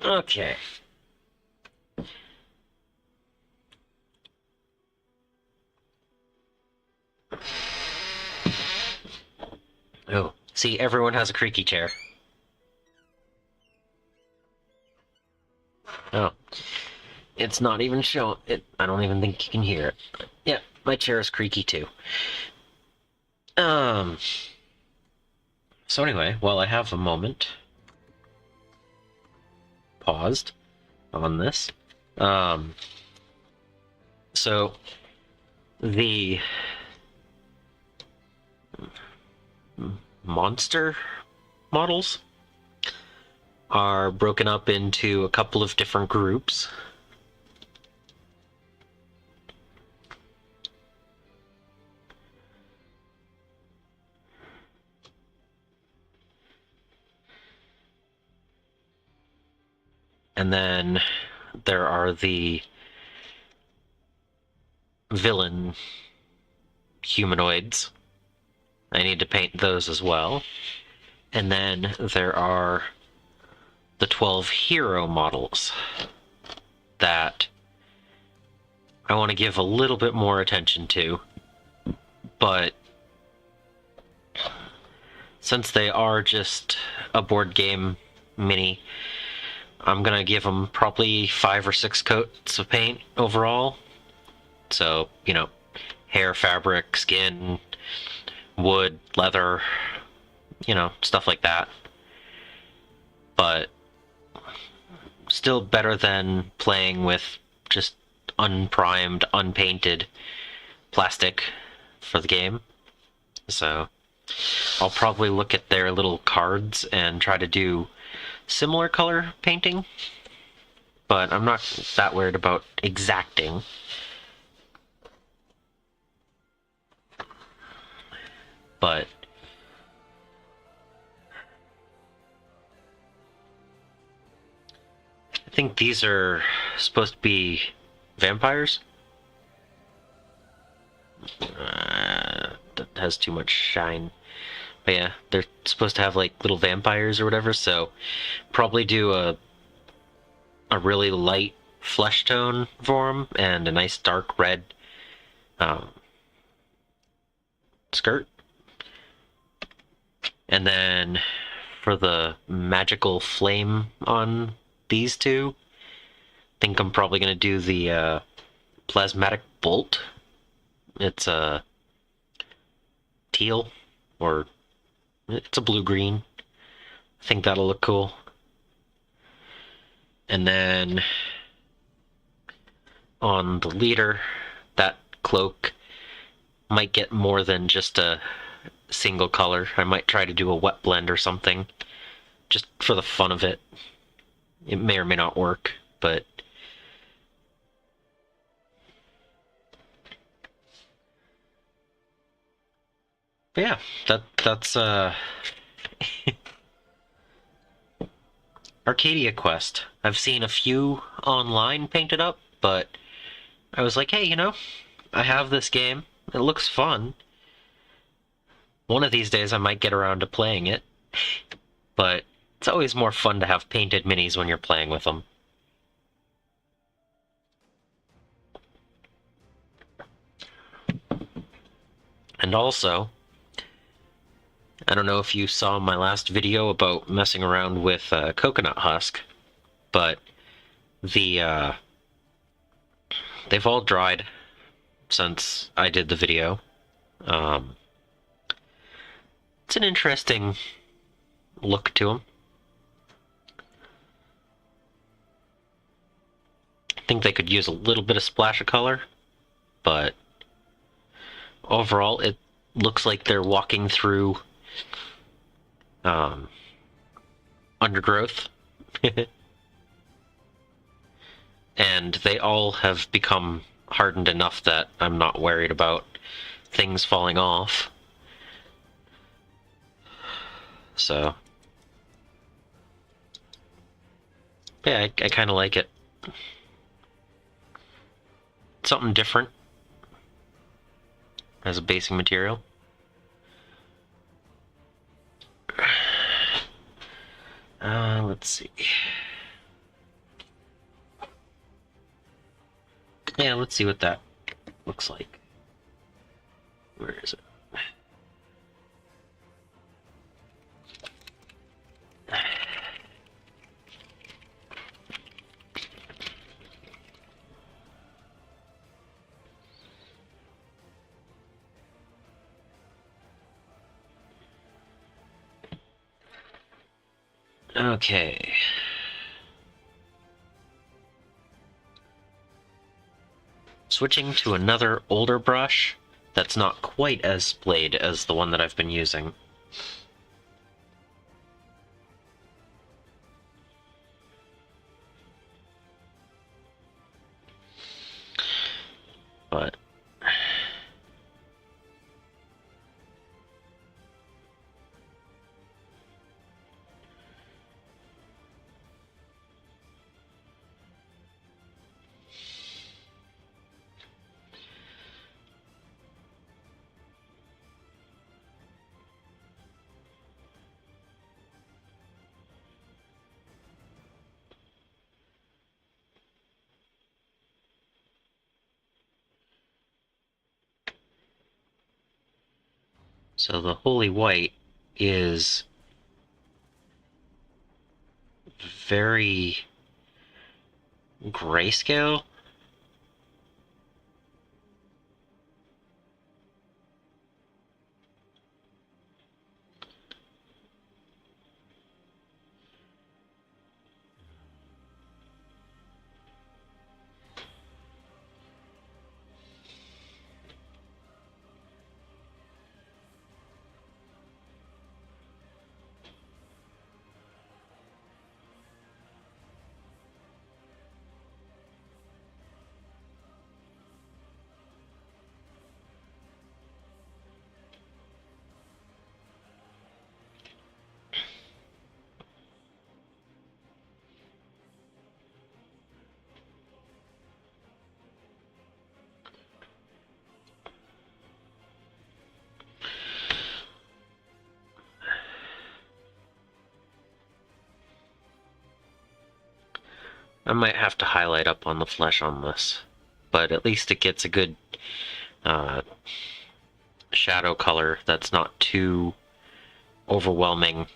Okay. Oh, see, everyone has a creaky chair. Oh. It's not even showing it. I don't even think you can hear it. Yeah, my chair is creaky too. So anyway, while I have a moment paused on this, so the monster models are broken up into a couple of different groups. And then there are the villain humanoids. I need to paint those as well. And then there are the 12 hero models that I want to give a little bit more attention to. But since they are just a board game mini, I'm gonna give them probably 5 or 6 coats of paint overall. So, you know, hair, fabric, skin, wood, leather, you know, stuff like that. But still better than playing with just unprimed, unpainted plastic for the game. So I'll probably look at their little cards and try to do similar color painting, but I'm not that worried about exacting. But I think these are supposed to be vampires. That has too much shine. But yeah, they're supposed to have like little vampires or whatever, so probably do a really light flesh tone for them and a nice dark red skirt. And then for the magical flame on these two, I think I'm probably going to do the plasmatic bolt. It's a teal, or it's a blue-green. I think that'll look cool. And then on the leader, that cloak might get more than just a single color. I might try to do a wet blend or something, just for the fun of it. It may or may not work, but yeah, that's Arcadia Quest. I've seen a few online painted up, but I was like, hey, you know, I have this game. It looks fun. One of these days I might get around to playing it, but it's always more fun to have painted minis when you're playing with them. And also, I don't know if you saw my last video about messing around with coconut husk, but they've all dried since I did the video. It's an interesting look to them. I think they could use a little bit of splash of color, but overall it looks like they're walking through undergrowth. And they all have become hardened enough that I'm not worried about things falling off. So yeah, I kind of like it. Something different as a basing material. Let's see. Yeah, let's see what that looks like. Where is it? Okay. Switching to another older brush that's not quite as splayed as the one that I've been using. But so the holy white is very grayscale. I might have to highlight up on the flesh on this, but at least it gets a good shadow color that's not too overwhelming.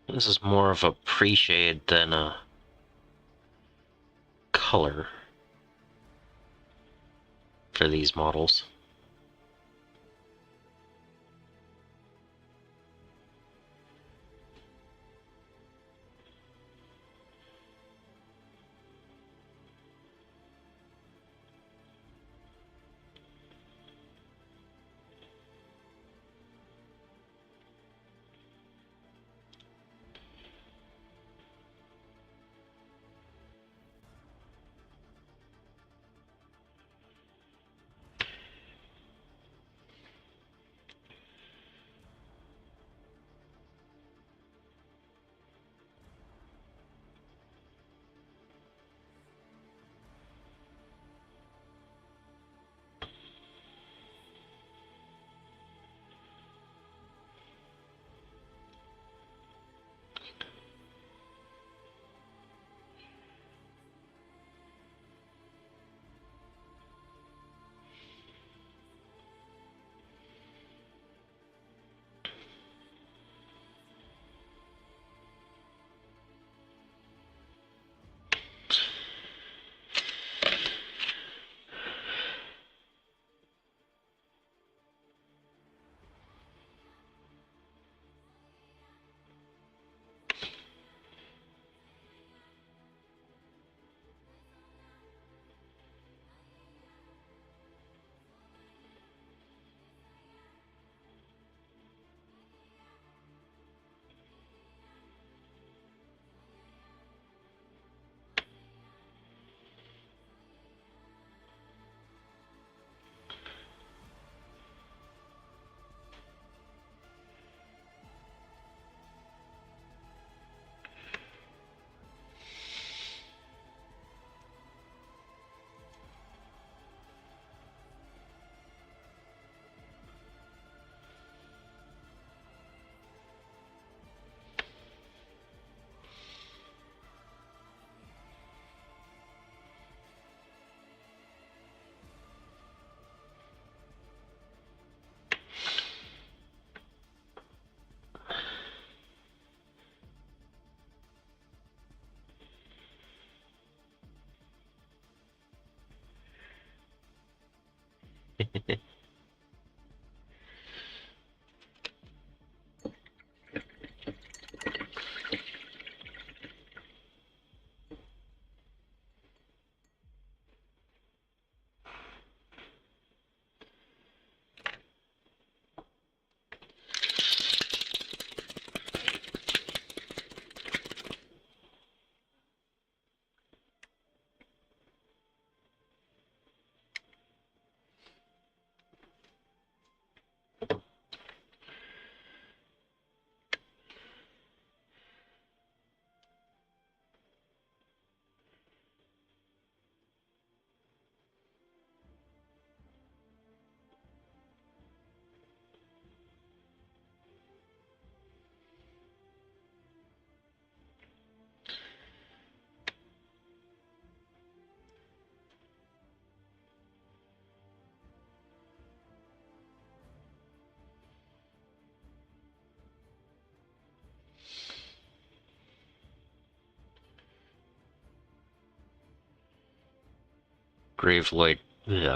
This is more of a pre-shade than a color for these models.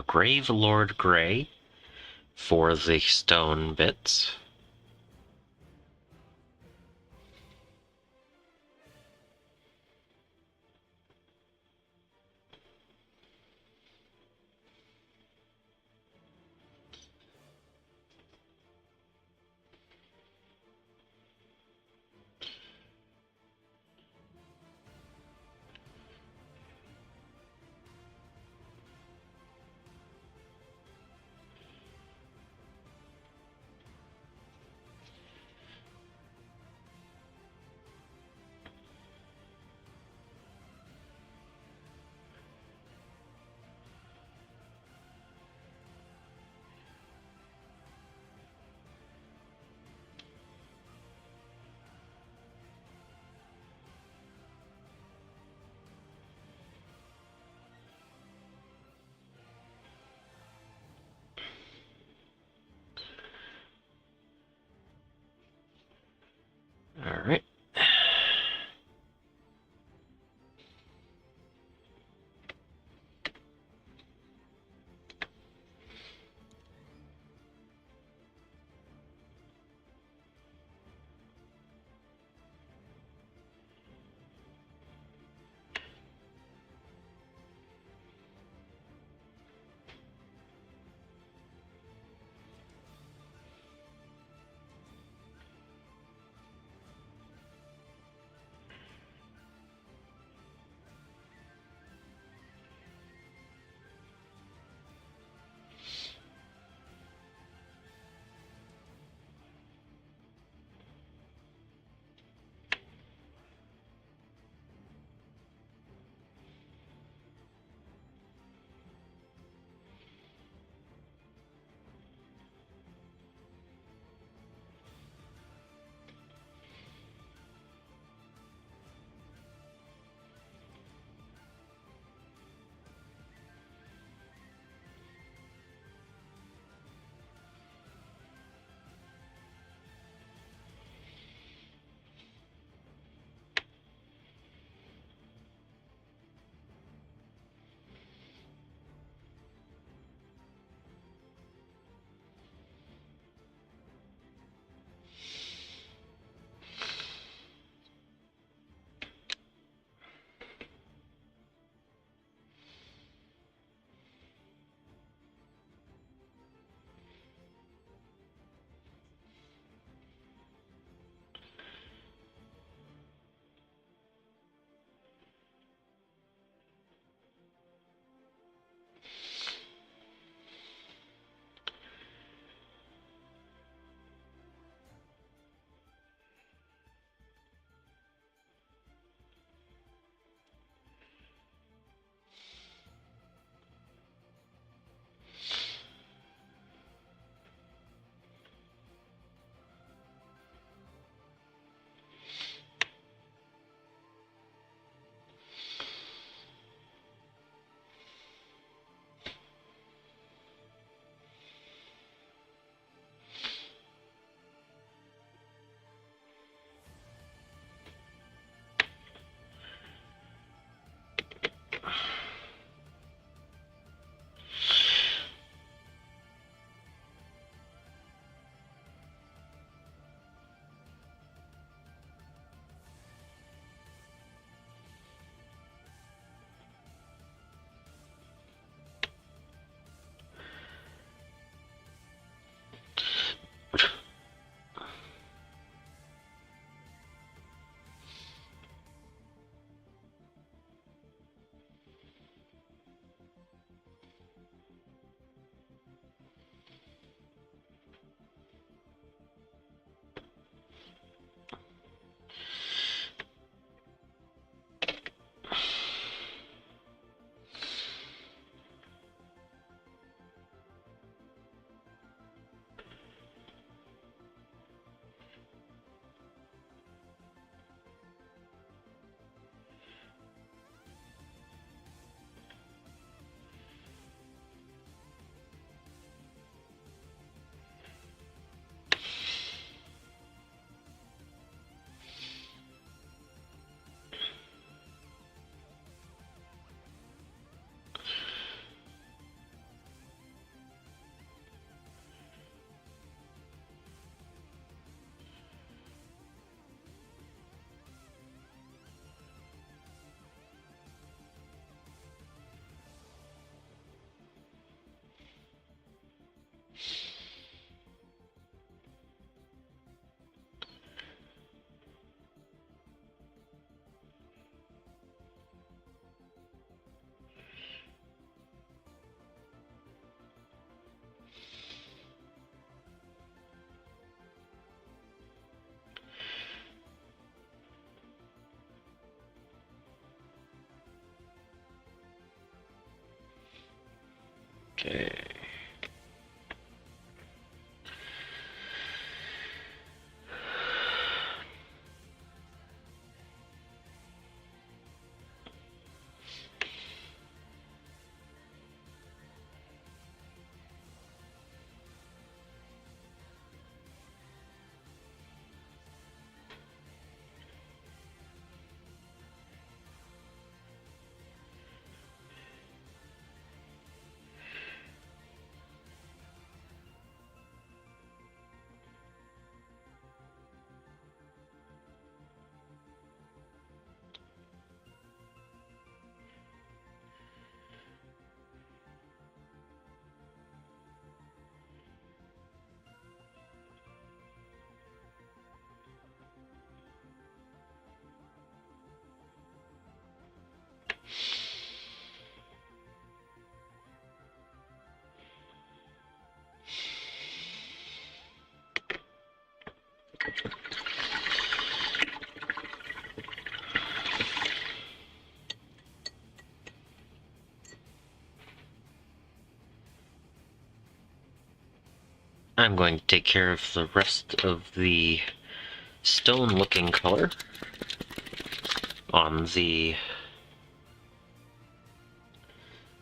Grave Lord Grey for the stone bits. Alright. Okay. I'm going to take care of the rest of the stone-looking color on the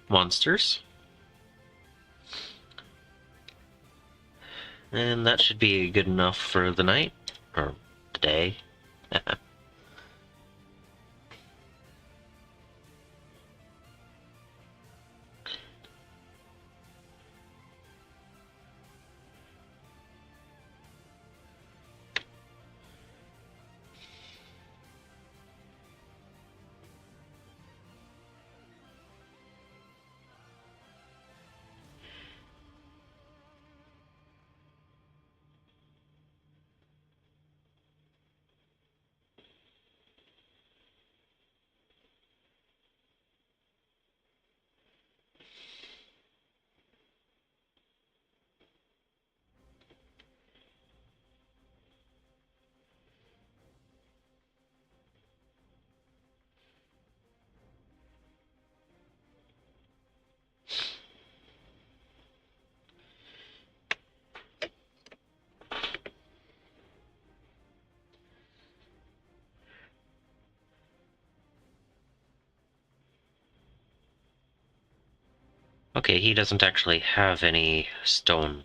monsters. And that should be good enough for the night, or the day. Okay, he doesn't actually have any stone.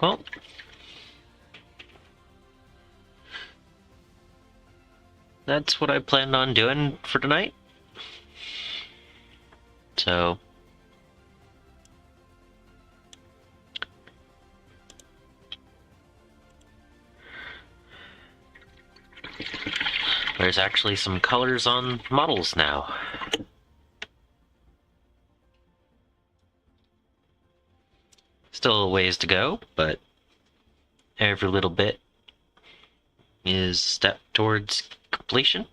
well, that's what I planned on doing for tonight. So, there's actually some colors on models now. Still a ways to go, but every little bit is a step towards completion.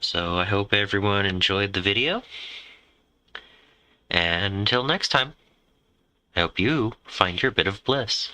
So I hope everyone enjoyed the video. And until next time, I hope you find your bit of bliss.